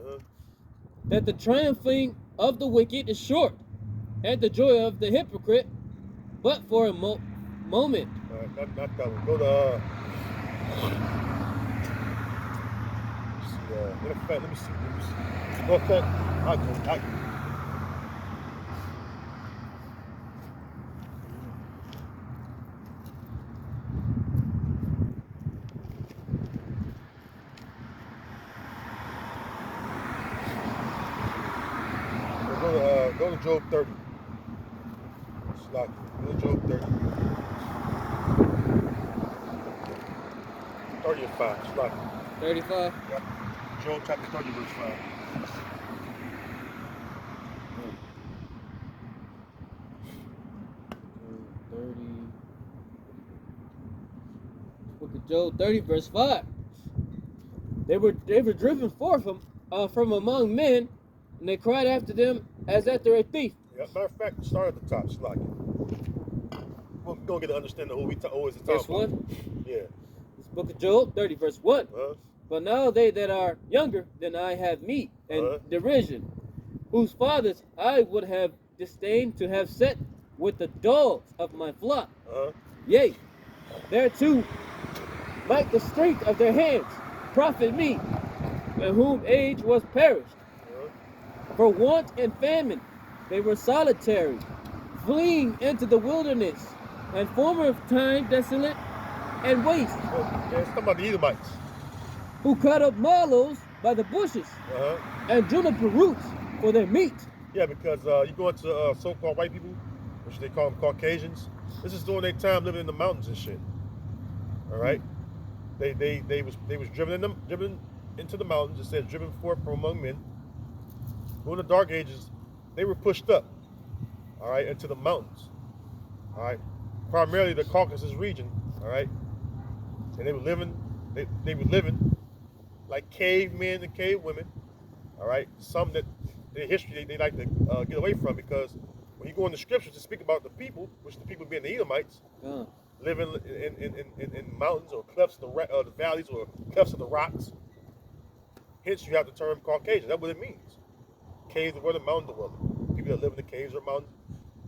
S2: That the triumphing of the wicked is short, and the joy of the hypocrite but for a moment.
S1: Not that one. Go to let me see. Go ahead. Go to Job 30. Go to Job 30. 30 and 5.
S2: 35.
S1: Yep. Job chapter 30, verse 5.
S2: Book of Job 30, verse 5. They were driven forth from among men, and they cried after them as after a thief.
S1: Yeah, matter of fact, start at the top, Slocky. We're going to get an understanding of who is the
S2: Verse
S1: talking
S2: 1.
S1: about. Yeah.
S2: This book of Job 30, verse 1.
S1: Uh-huh.
S2: But now they that are younger than I have meat and derision, whose fathers I would have disdained to have set with the dogs of my flock. Yea, thereto might the strength of their hands profit me, in whom age was perished. For want and famine they were solitary, fleeing into the wilderness, and former of time desolate and waste.
S1: Yeah, it's talking about the Edomites.
S2: Who cut up mallows by the bushes, and juniper roots for their meat.
S1: Yeah, because you go into so-called white people, which they call them Caucasians. This is during their time living in the mountains and shit. All right, they was driven into the mountains. It says driven forth from among men. During the Dark Ages, they were pushed up. All right, into the mountains. All right, primarily the Caucasus region. All right, and they were living. They were living like cavemen and cave women. All right, some that their history they like to get away from, because when you go in the scriptures to speak about the people, which the people being the Edomites, living in mountains or clefts of the valleys or clefts of the rocks. Hence, you have the term Caucasian. That's what it means. Caves of where the mountain dweller. People that live in the caves or mountains.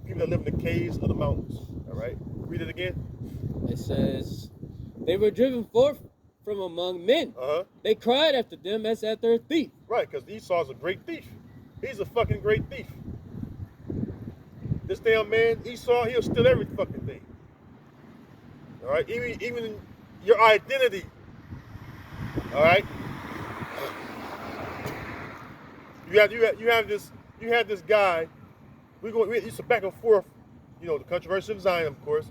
S1: People that live in the caves of the mountains. All right, read it again.
S2: It says, they were driven forth from among men. They cried after them as after a thief.
S1: Right, because Esau's a great thief. He's a fucking great thief. This damn man, Esau, he'll steal every fucking thing. All right, even your identity. All right. You have this guy. It's a back and forth. You know, the controversy of Zion, of course.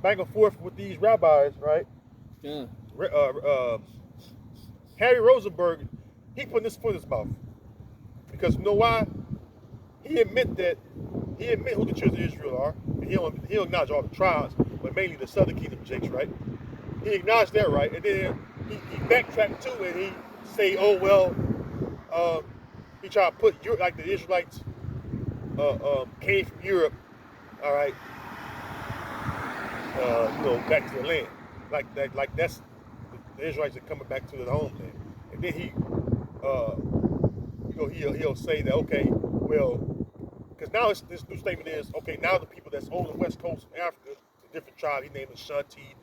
S1: Back and forth with these rabbis, right?
S2: Yeah.
S1: Harry Rosenberg, he put this foot in his mouth. Because you know why? He admit who the children of Israel are. And he'll acknowledge all the tribes, but mainly the southern kingdom jakes, right? He acknowledged that, right? And then he backtracked too, and he say, oh well, he tried to put like the Israelites came from Europe, all right, back to the land, like that's the Israelites are coming back to their homeland. And then he'll say that, okay, well, because now this new statement is, okay, now the people that's on the west coast of Africa, the different tribes, he named the Shanti,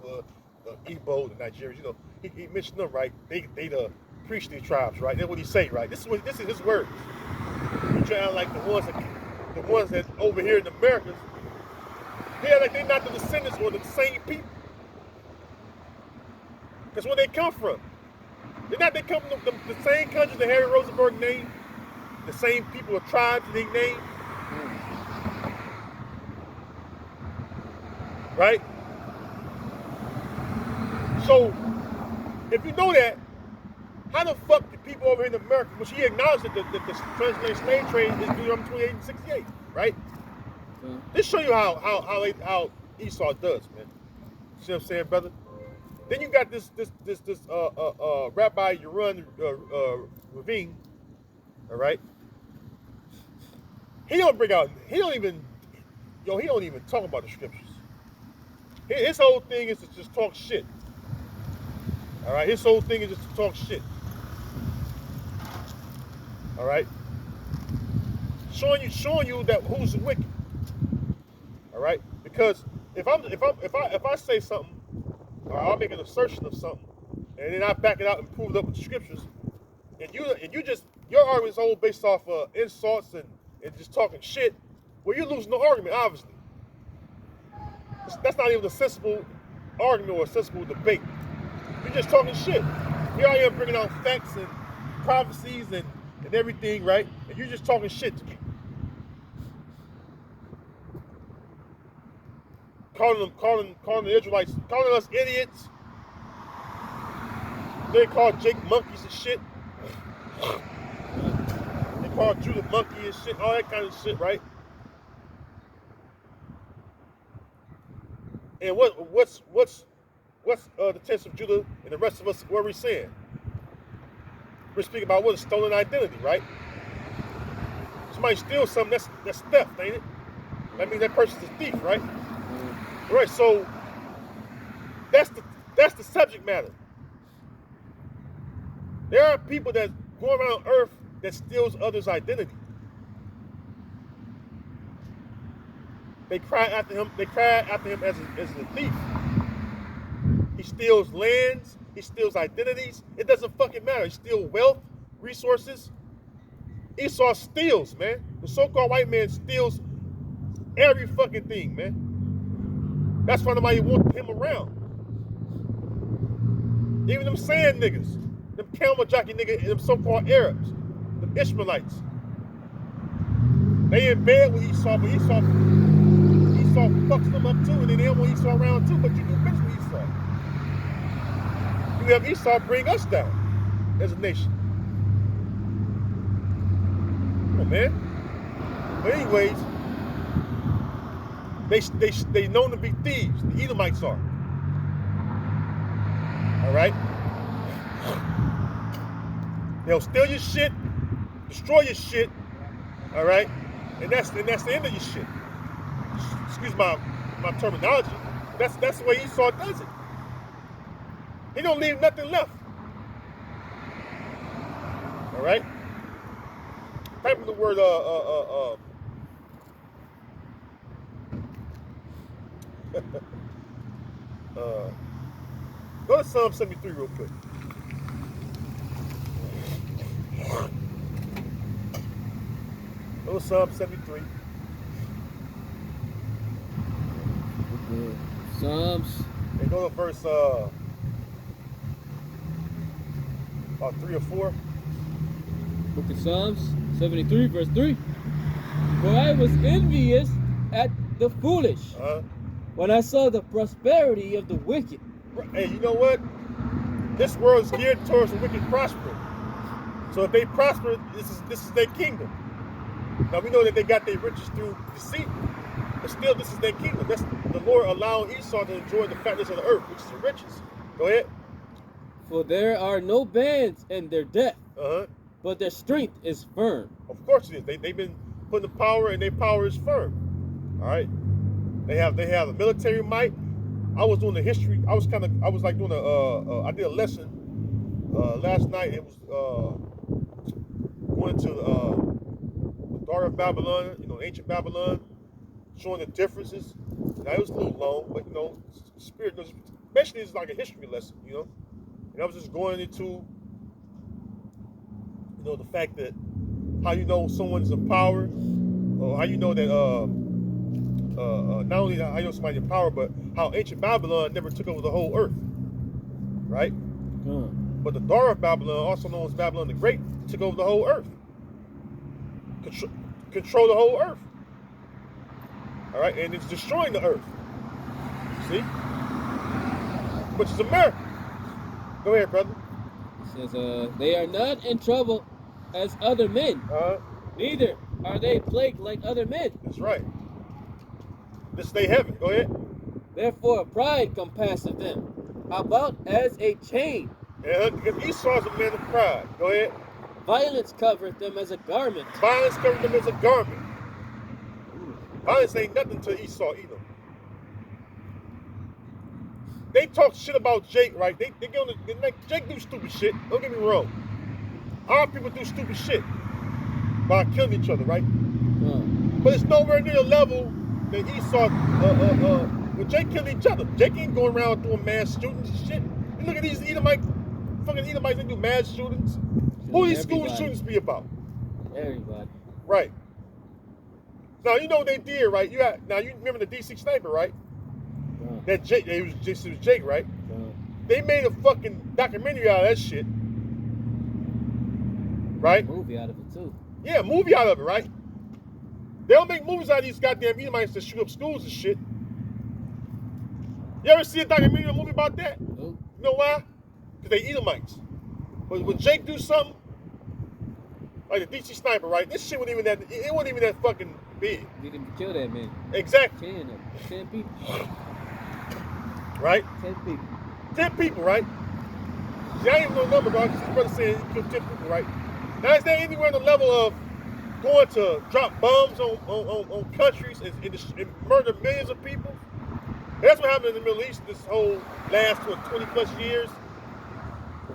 S1: the Yoruba, the Igbo, the Nigerians, he mentioned them, right? They the priestly tribes, right? That's what he say, right? This is his words. He trying like the ones that over here in the Americas, yeah, like they're not the descendants or the same people. That's where they come from. They come from the same country that Harry Rosenberg named, the same people or tribes that he named. Right? So, if you know that, how the fuck do people over here in America, which he acknowledged that the transatlantic slave trade is Deuteronomy 28 and 68, right? This show you how Esau does, man. See what I'm saying, brother? Then you got this Rabbi Yaron Ravine, all right? He don't even talk about the scriptures. His whole thing is to just talk shit. All right, his whole thing is just to talk shit. All right, showing you that who's wicked. All right, because if I say something, or I'll make an assertion of something, and then I back it out and prove it up with the scriptures, and you just your argument's all based off insults and just talking shit, well, you're losing the argument, obviously. That's not even a sensible argument or a sensible debate. You're just talking shit. Here I am bringing out facts and prophecies and everything, right? And you're just talking shit to me. calling the Israelites, calling us idiots. They called Jake monkeys and shit. They called Judah monkey and shit, all that kind of shit, right? And what's the test of Judah and the rest of us? What are we saying? We're speaking about what? A stolen identity, right? Somebody steals something, that's theft, ain't it? That means that person's a thief, right? Right. So that's the subject matter. There are people that go around earth that steals others' identity. They cry after him. They cry after him as a thief. He steals lands. He steals identities. It doesn't fucking matter. He steals wealth, resources. Esau steals, man. The so-called white man steals every fucking thing, man. That's why nobody wants him around. Even them sand niggas, them camel jockey niggas, and them so-called Arabs, them Ishmaelites. They in bed with Esau, but Esau fucks them up too, and then they don't want Esau around too, but you do business with Esau. You have Esau bring us down as a nation. Come on, man. But anyways, they known to be thieves. The Edomites are. All right. They'll steal your shit, destroy your shit. All right, and that's the end of your shit. Excuse my terminology. That's the way Esau does it. He don't leave nothing left. All right. Type in the word go to Psalm 73 real quick. Go to Psalm 73.
S2: Psalms.
S1: And go to verse about 3 or 4.
S2: Book of Psalms 73, verse 3. For I was envious at the foolish when I saw the prosperity of the wicked.
S1: Hey, you know what? This world is geared towards the wicked prospering. So if they prosper, this is their kingdom. Now we know that they got their riches through deceit, but still this is their kingdom. That's the Lord allowing Esau to enjoy the fatness of the earth, which is the riches. Go ahead.
S2: For there are no bands in their death, but their strength is firm.
S1: Of course it is. They've been putting the power, and their power is firm. All right. They have a military might. I was doing the history. I was like doing I did a lesson last night. It was going to the Daughter of Babylon, ancient Babylon, showing the differences. Now it was a little long, but spirit. Basically, it's like a history lesson, And I was just going into, the fact that how you know someone's in power, or how you know that not only how you know somebody's in power, but how ancient Babylon never took over the whole earth, right? But the Daughter of Babylon, also known as Babylon the Great, took over the whole earth, control the whole earth. All right, and it's destroying the earth. See, which is America. Go ahead, brother.
S2: It says, they are not in trouble as other men, neither are they plagued like other men.
S1: That's right. This they heaven. Go ahead.
S2: Therefore pride compasseth them about as a chain.
S1: Yeah, because Esau's a man of pride. Go ahead.
S2: Violence covereth them as a garment.
S1: Violence covered them as a garment. Violence ain't nothing to Esau either. They talk shit about Jake, right? They Jake do stupid shit. Don't get me wrong. Our people do stupid shit by killing each other, right? But it's nowhere near the level that Esau, when Jake killed each other. Jake ain't going around doing mass shootings and shit. You look at these fucking Edomites, they do mass shootings. Who these school shootings be about?
S2: Everybody.
S1: Right. Now you know what they did, right? You remember the DC sniper, right? That Jake, it was Jake, right? They made a fucking documentary out of that shit. Right?
S2: Movie out of it too.
S1: Yeah, movie out of it, right? They don't make movies out of these goddamn Edomites that shoot up schools and shit. You ever see a documentary or movie about that?
S2: Nope.
S1: You know why? Because they Edomites. But when Jake do something, like the DC sniper, right? This shit wasn't even that. It wasn't even that fucking big.
S2: We didn't kill that man.
S1: Exactly.
S2: 10 of them. 10 people.
S1: Right?
S2: 10 people.
S1: 10 people, right? See, I ain't even know the number, bro. This brother said he killed 10 people, right? Now, is there anywhere on the level of going to drop bombs on countries and murder millions of people? That's what happened in the Middle East this whole last 20 plus years.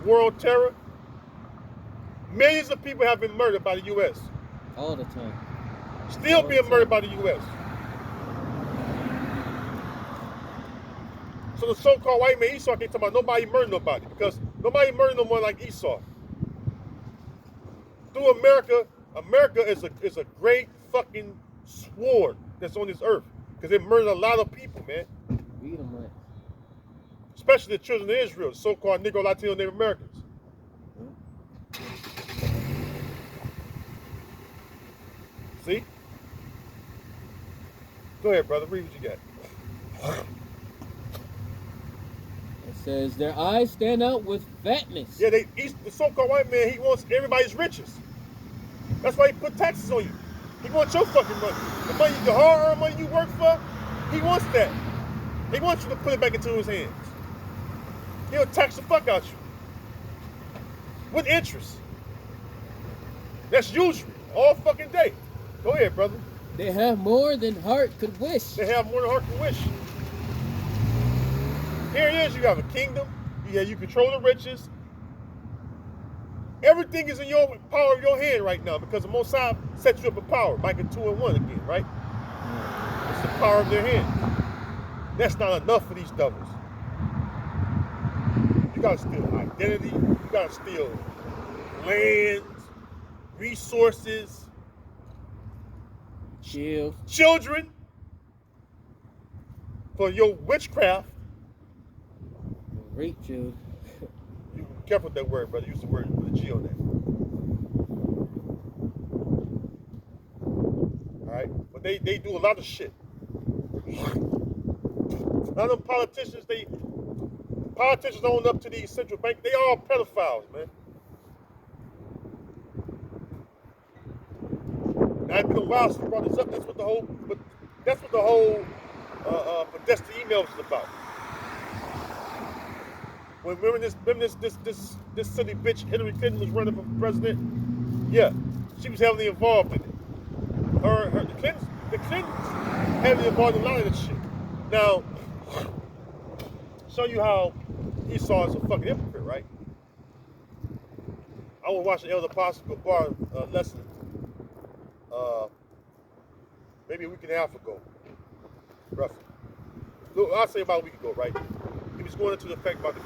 S1: World terror. Millions of people have been murdered by the U.S.
S2: All the time.
S1: Still being murdered by the U.S. So the so-called white man Esau can't talk about nobody murdered nobody because nobody murdered no more like Esau. Through America, America is a great fucking sword that's on this earth because it murdered a lot of people, man.
S2: Beat them right.
S1: Especially the children of Israel, so-called Negro, Latino, Native Americans. See? Go ahead, brother. Read what you got.
S2: It says their eyes stand out with fatness.
S1: Yeah, the so-called white man, he wants everybody's riches. That's why he put taxes on you. He wants your fucking money. The money, the hard-earned money you work for, he wants that. He wants you to put it back into his hands. He'll tax the fuck out you. With interest. That's usury. All fucking day. Go ahead, brother.
S2: They have more than heart could wish.
S1: They have more than heart can wish. Here it is. You have a kingdom. You control the riches. Everything is in your power of your hand right now because the Most High sets you up in power. Micah 2:1 again, right? It's the power of their hands. That's not enough for these devils. You gotta steal identity. You gotta steal lands, resources, children for your witchcraft.
S2: Rape children.
S1: You be careful with that word, brother. Use the word with a G on that. All right, but they do a lot of shit. None of them politicians own up to these central banks. They all pedophiles, man. Now, it's been a while since we brought this up. That's what the whole Podesta email was about. When remember this silly bitch Hillary Clinton was running for president? Yeah, she was heavily involved in it. The Clintons heavily involved in a lot of this shit. Now, show you how Esau is a fucking hypocrite, right? I was watching Elder Apostle Bar lesson maybe a week and a half ago, roughly. I'll say about a week ago, right? He was going into the fact about the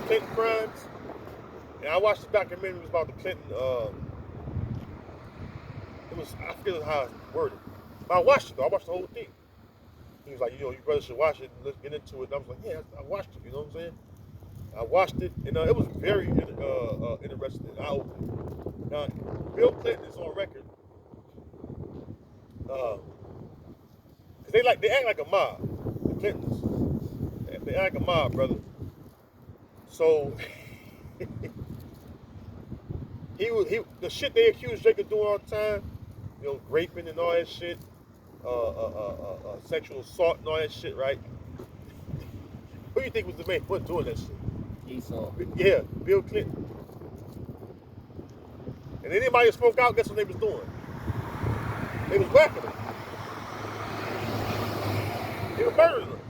S1: Clinton crimes, and I watched the documentary. It was about the Clinton. I forget how it's worded, but I watched it though. I watched the whole thing. He was like, you brothers should watch it and let's get into it. And I was like, yeah, I watched it. You know what I'm saying? I watched it, and it was very interesting and eye-opening. Now, Bill Clinton is on record because they act like a mob. The Clintons, they act like a mob, brother. So the shit they accused Jacob doing all the time, raping and all that shit, sexual assault and all that shit, right? Who do you think was the main one doing that shit?
S2: Esau.
S1: Yeah, Bill Clinton. And anybody that spoke out, guess what they was doing? They was whacking them. They were murdering them.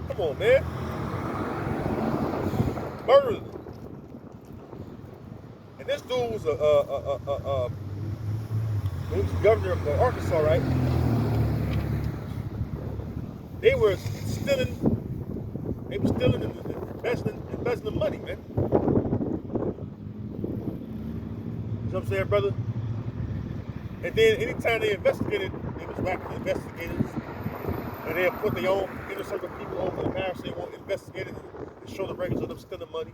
S1: Come on, man. Murdering them. And this dude was he was the governor of Arkansas, right? They were stealing and embezzling money, man. You know what I'm saying, brother? And then anytime they investigated, they was whacking the investigators. And they'll put their own inner circle people over the parish. They won't investigate it and show the records of them stealing money.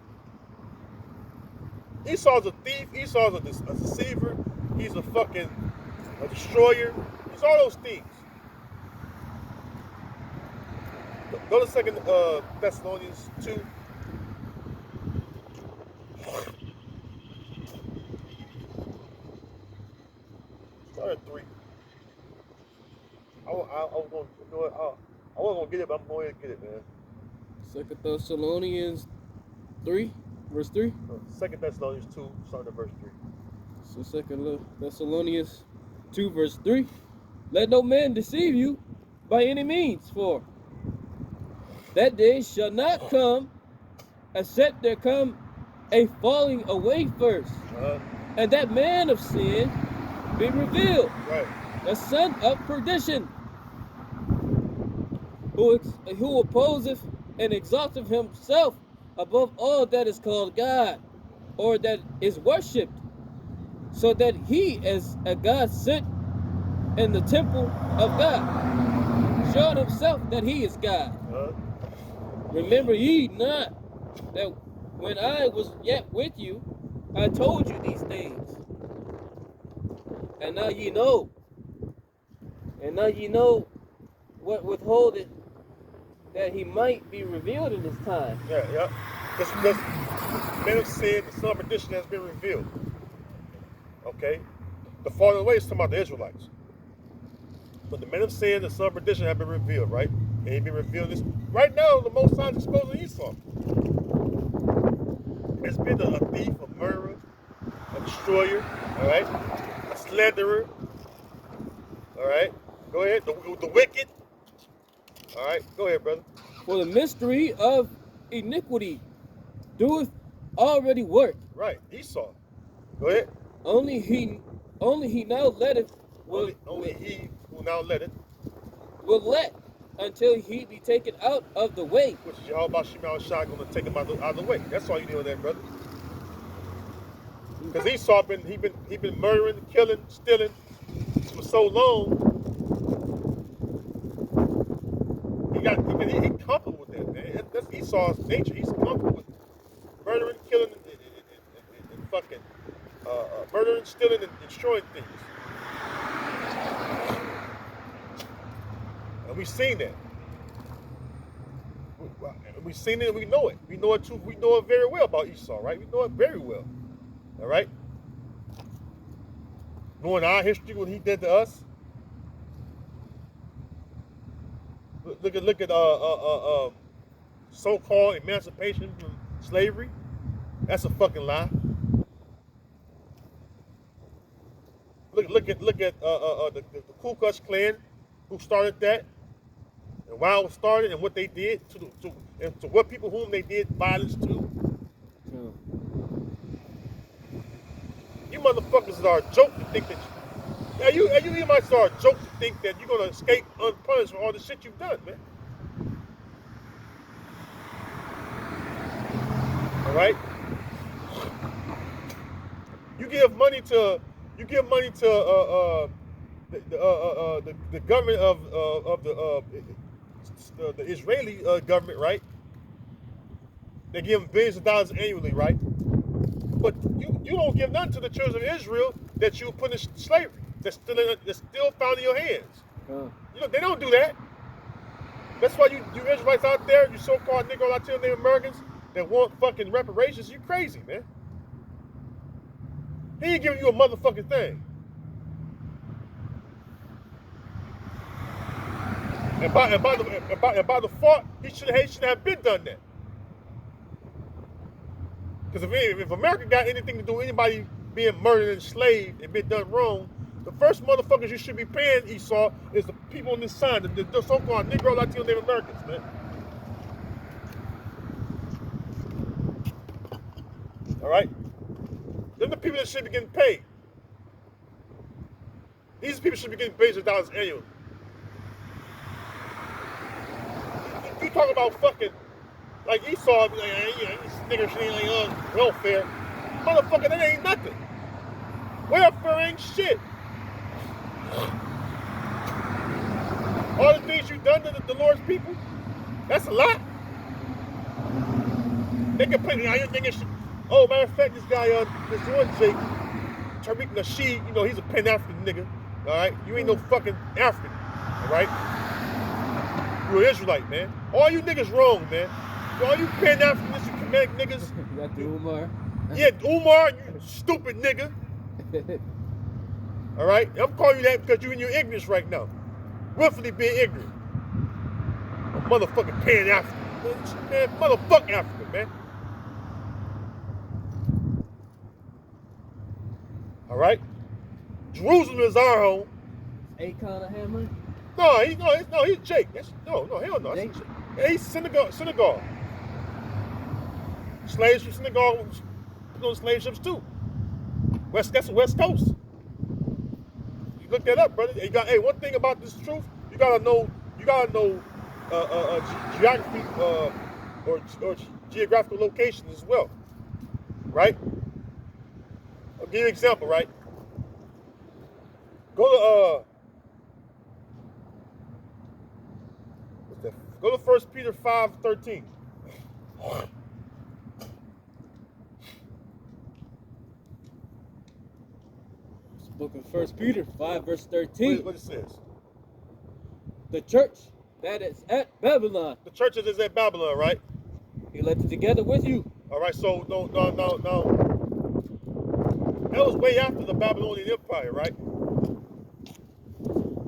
S1: Esau's a thief. Esau's a deceiver. He's a destroyer. He's all those things. Go to 2 Thessalonians 2. Start at 3. I was going to do it. I wasn't going to get it, but I'm going to get it, man.
S2: 2 Thessalonians 3, verse 3.
S1: 2 Thessalonians 2, starting at verse 3.
S2: So 2 Thessalonians 2, verse 3. Let no man deceive you by any means, for that day shall not come, except there come a falling away first, and that man of sin be revealed,
S1: Right.
S2: the son of perdition, who opposeth and exalteth himself above all that is called God, or that is worshipped, so that he is a God sent in the temple of God, showing himself that he is God. Remember ye not that when I was yet with you, I told you these things. And now ye know. And now ye know what withholdeth, that he might be revealed in this time.
S1: Yeah. Because men have said the son of perdition has been revealed. Okay? The falling away is talking about the Israelites. But the men have said the son of perdition have been revealed, right? And he been revealed this. Right now, the Most High is exposing Esau. It's been a thief, a murderer, a destroyer, all right? A slanderer, all right? Go ahead. The wicked. All right, go ahead, brother.
S2: For the mystery of iniquity doeth already work.
S1: Right, Esau. Go ahead.
S2: Only he now letteth
S1: Only he will now let it.
S2: Will let until he be taken out of the way.
S1: Which is Yahweh Shema Shai going to take him out of the way. That's all you need on that, brother. Because Esau he been murdering, killing, stealing for so long. He comfortable with that, man. That's Esau's nature. He's comfortable with murdering, killing, and fucking murdering, stealing, and destroying things. And we've seen that. We've seen it and we know it. We know it too. We know it very well about Esau, right? We know it very well. All right? Knowing our history, what he did to us. Look at so-called emancipation from slavery. That's a fucking lie. Look at the Ku Klux Klan, who started that, and why it was started, and what they did to what people whom they did violence to. You motherfuckers are a joke to think that. You might are a joke to think that you're gonna escape unpunished for all the shit you've done, man. All right. You give money to the government of the Israeli government, right? They give them billions of dollars annually, right? But you don't give nothing to the children of Israel that you put in slavery. That's still found in your hands. You know, they don't do that. That's why you Israelites out there, you so-called Negro Latino Native Americans that want fucking reparations, you crazy, man. He ain't giving you a motherfucking thing. And by the fault, he shouldn't have been done that. Because if America got anything to do with anybody being murdered and enslaved and been done wrong, the first motherfuckers you should be paying, Esau, is the people on this side, the so-called Negro Latino Native Americans, man. All right? They're the people that should be getting paid. These people should be getting billions of dollars annually. You talk about fucking, like Esau, like, this nigga shit ain't like welfare. Motherfucker, that ain't nothing. Welfare ain't shit. All the things you've done to the Lord's people, that's a lot. They can put it, oh, matter of fact, this guy, this one Jake, Tariq Nasheed, you know, he's a Pan-African nigga, all right? You ain't no fucking African, all right? You're an Israelite, man. All you niggas wrong, man. All you Pan-Africanists, you Kemetic niggas.
S2: You got the Umar.
S1: Yeah, Umar, you stupid nigga. All right? I'm calling you that because you're in your ignorance right now. Willfully being ignorant. A motherfucking Pan-African. Man, motherfuck Africa, man. All right? Jerusalem is our home.
S2: Akon a hammer?
S1: No, he's Jake. Hell no.
S2: Jake?
S1: He's synagogue. Slaves from synagogue put on slave ships too. That's the West Coast. You look that up, brother. One thing about this truth, you gotta know geography or geographical locations as well, right? I'll give you an example, right? Go to 1 Peter 5:13.
S2: Book of 1 Peter 5 verse 13.
S1: What it says.
S2: The church that is at Babylon.
S1: The church is at Babylon, right?
S2: He left it together with you.
S1: All right, so no. That was way after the Babylonian Empire, right?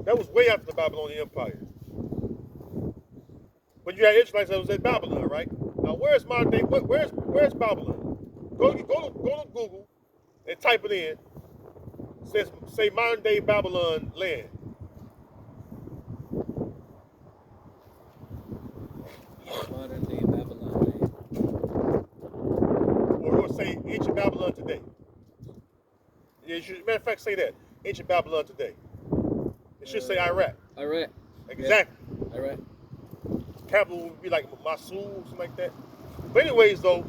S1: That was way after the Babylonian Empire. But you had Israelites that was at Babylon, right? Now, where's modern day? Where's Babylon? Go to Google and type it in. Say modern day Babylon land.
S2: Modern day Babylon land.
S1: Or say ancient Babylon today. Yeah, matter of fact, say that ancient Babylon today. It should say Iraq.
S2: Iraq.
S1: Exactly.
S2: Yeah. Iraq.
S1: Capital would be like Mosul, something like that. But anyways, the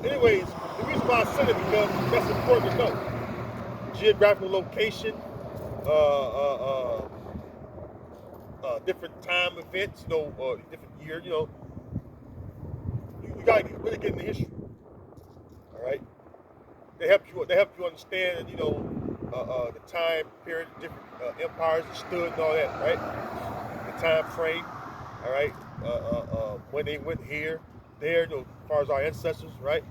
S1: reason why I said it because that's important to know. Geographical location, different time events, different year, you gotta really get into history. All right, they help you understand, the time period, different empires that stood and all that, right? The time frame, all right, when they went here, there, as far as our ancestors, right?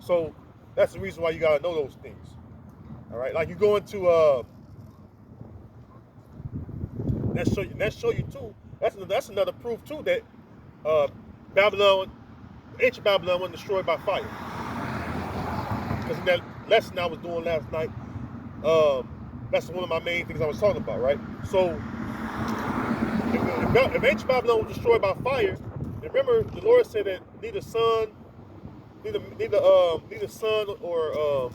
S1: So that's the reason why you gotta know those things. All right, like you go into that show you too. That's another proof too that ancient Babylon wasn't destroyed by fire. Because in that lesson I was doing last night, that's one of my main things I was talking about, right? So if ancient Babylon was destroyed by fire, remember the Lord said that neither sun or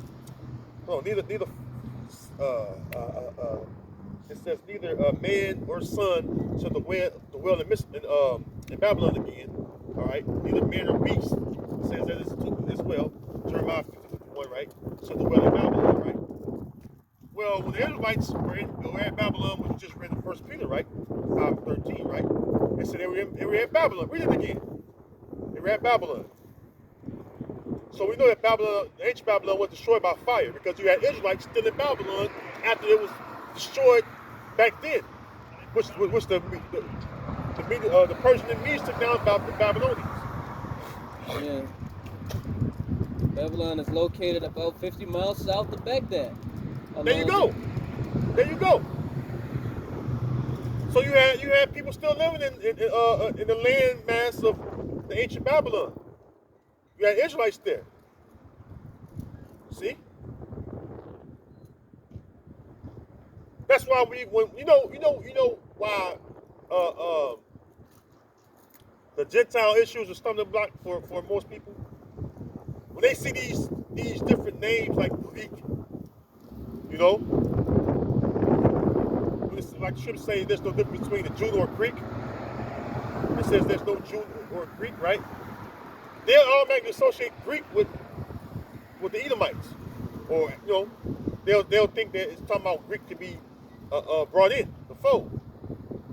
S1: it says neither man or son shall dwell in Babylon again. All right, neither man or beast. It says that as well. Jeremiah 51, right? Shall dwell in Babylon, right? Well, when the Israelites were at Babylon, we just read in 1 Peter, right? 5:13, right? They said they were at Babylon. Read it again. They were at Babylon. So we know that ancient Babylon was destroyed by fire because you had Israelites still in Babylon after it was destroyed back then, which the Persian and Medes took down about the Babylonians.
S2: Yeah. Babylon is located about 50 miles south of Baghdad.
S1: There you go. So you had people still living in the land mass of the ancient Babylon. You had Israelites there. See? That's why why the Gentile issues are stumbling block for most people. When they see these different names like Greek, like the scripture say there's no difference between a Jew or Greek. It says there's no Jew or Greek, right? They'll automatically associate Greek with the Edomites, or they'll think that it's talking about Greek to be brought in the fold.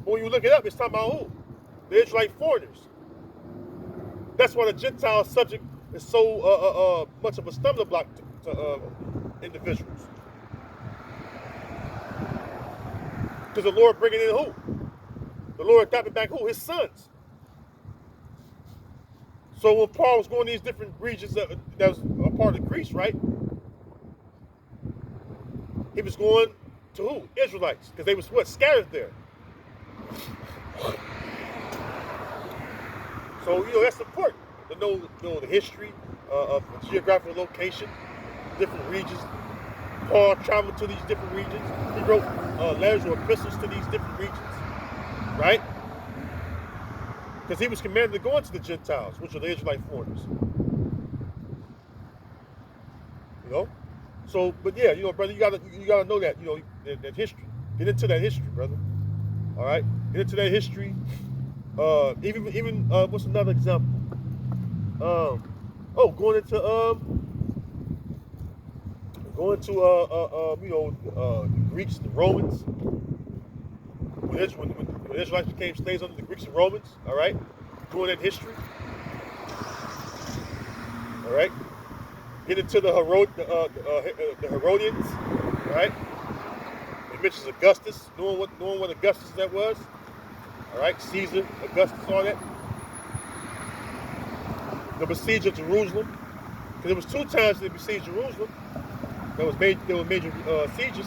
S1: But when you look it up, it's talking about who? The Israelite foreigners. That's why the Gentile subject is so much of a stumbling block to individuals. Because the Lord bringing in who? the Lord adopted back who? His sons. So when Paul was going to these different regions that was a part of Greece, right? He was going to who? Israelites, because they was what? Scattered there. So, that's important to know the history of the geographical location, different regions. Paul traveled to these different regions. He wrote letters or epistles to these different regions, right? Because he was commanded to go into the Gentiles, which are the Israelite foreigners. So, but yeah, brother, you gotta know that, that history. Get into that history, brother. All right, get into that history. Even what's another example? Going into the Greeks, the Romans. When the Israelites became slaves under the Greeks and Romans, all right, doing that history, all right. Get into the Herodians, all right. It mentions Augustus, knowing what Augustus that was, all right. Caesar, Augustus, all that. The besiege of Jerusalem, because there was 2 times they besieged Jerusalem. There were major sieges.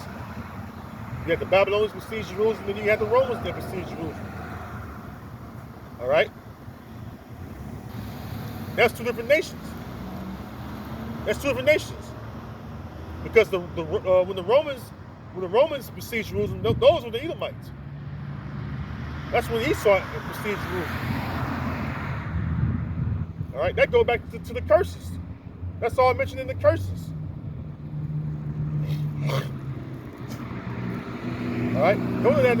S1: You had the Babylonians besiege Jerusalem, and you had the Romans that besieged Jerusalem. All right? That's 2 different nations. Because when the Romans besieged Jerusalem, those were the Edomites. That's when Esau besieged Jerusalem. All right? That goes back to the curses. That's all mentioned in the curses. All right, go to that.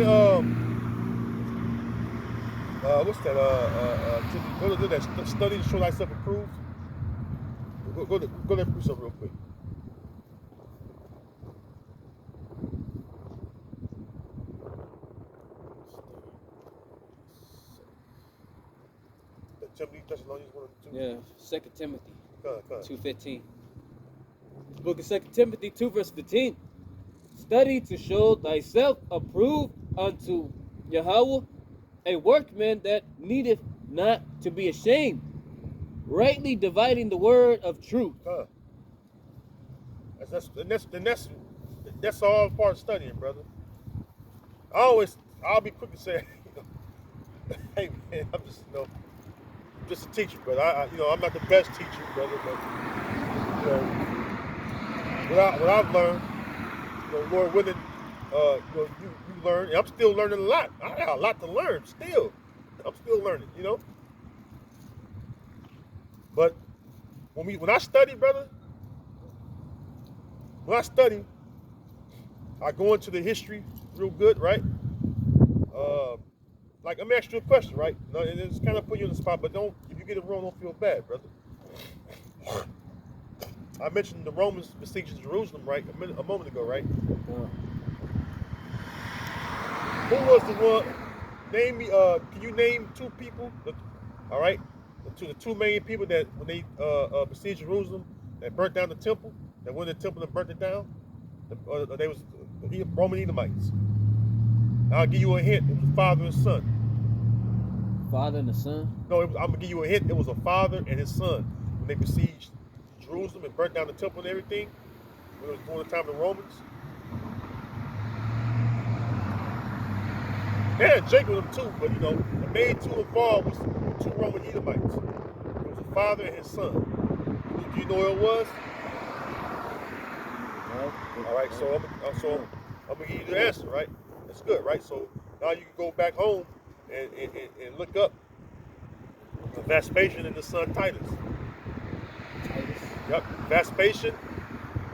S1: What's that? Go to that study to show thyself approved. Go there, prove something real quick. Timothy, Thessalonians 1 and 2.
S2: Yeah, 2 Timothy
S1: Come on.
S2: 2:15. Book of 2 Timothy 2 verse 15. Study to show thyself approved unto Yahweh, a workman that needeth not to be ashamed, rightly dividing the word of truth.
S1: That's all part of studying, brother. I'll be quick to say, hey man, I'm just a teacher, brother. I'm not the best teacher, brother, but what I've learned, Lord willing, you learn, and I'm still learning a lot. I got a lot to learn still. I'm still learning, But when I study, brother, I go into the history real good, right? Like, let me ask you a question, right? No, and it's kind of put you on the spot, but if you get it wrong, don't feel bad, brother. I mentioned the Romans besieging Jerusalem, right? A moment ago, right? Who was the one? Name me. Can you name 2 people? All right, the 2 main people that when they besieged Jerusalem, that burnt down the temple, that went in the temple and burnt it down. They was the Roman Edomites. I'll give you a hint. It was a father and son.
S2: Father and the son?
S1: No, I'm gonna give you a hint. It was a father and his son when they besieged Jerusalem and burnt down the temple and everything. When it was during the time of the Romans. They had Jacob with them too, but the main 2 involved was 2 Roman Edomites. It was a father and his son. Do you know who it was? All right, so I'm gonna give you the answer, right? That's good, right? So now you can go back home and look up Vespasian and his son Titus. Yep, Vespasian.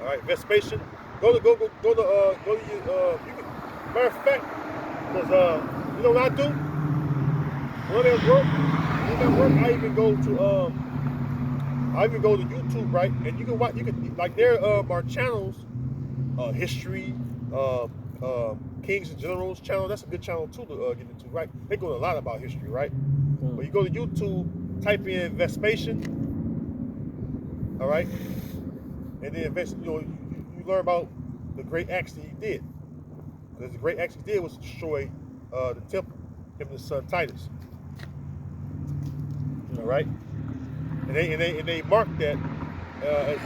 S1: All right, Vespasian. Go to you can, matter of fact, because you know what I do? When I'm at work, I even go to YouTube, right? And you can watch. Like there are channels, history, Kings and Generals channel. That's a good channel too to get into, right? They go a lot about history, right? But you go to YouTube, type in Vespasian, all right, and then you learn about the great acts that he did. Because the great acts he did was to destroy the temple him and his son Titus. All right, and they marked that as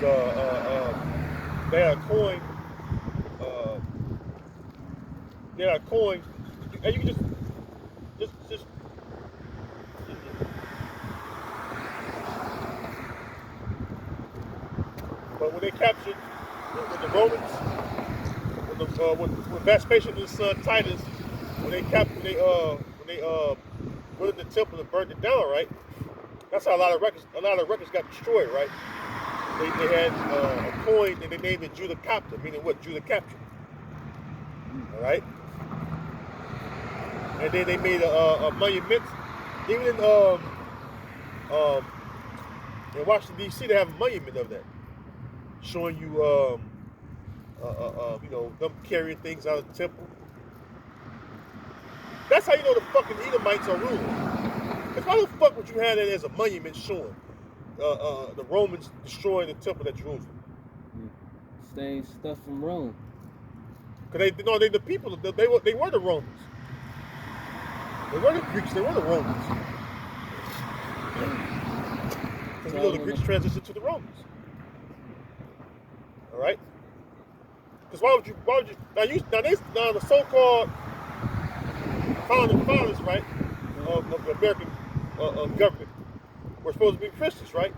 S1: they had a coin. They had a coin, and you can just. But when they captured, when the Romans, when Vespasian and his son Titus, when they went in the temple and burned it down, right? That's how a lot of records got destroyed, right? They had a coin and they named it Judah Capta, meaning what? Judah captured. All right. And then they made a monument. Even in Washington D.C., they have a monument of that, showing you them carrying things out of the temple. That's how you know the fucking Edomites are ruling. Because why the fuck would you have that as a monument showing the Romans destroying the temple at Jerusalem?
S2: Same stuff from Rome.
S1: Because they the people, they were the Romans. They were the Greeks, they were the Romans. Because the Greeks transitioned to the Romans. All right? Because why would you now the so-called founding fathers, right, of the American government were supposed to be Christians, right?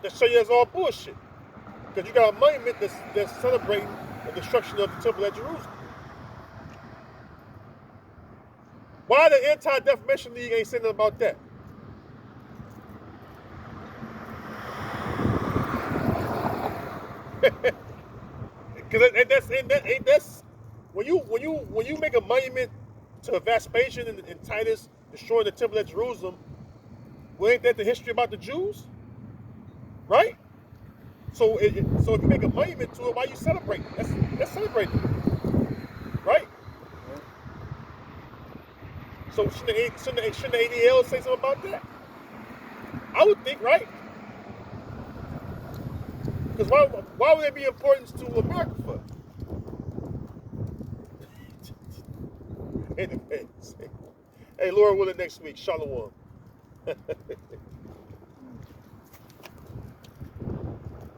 S1: That show you that's all bullshit. Because you got a monument that's celebrating the destruction of the temple at Jerusalem. Why the Anti-Defamation League ain't saying nothing about that? Because that's when you make a monument to Vespasian and Titus destroying the temple at Jerusalem, well, ain't that the history about the Jews? Right? So if you make a monument to it, why you celebrating? That's celebrating, right? So shouldn't the ADL say something about that? I would think, right? Because why would it be important to America for? Anyways, hey, Lord willing, next week, Shalom.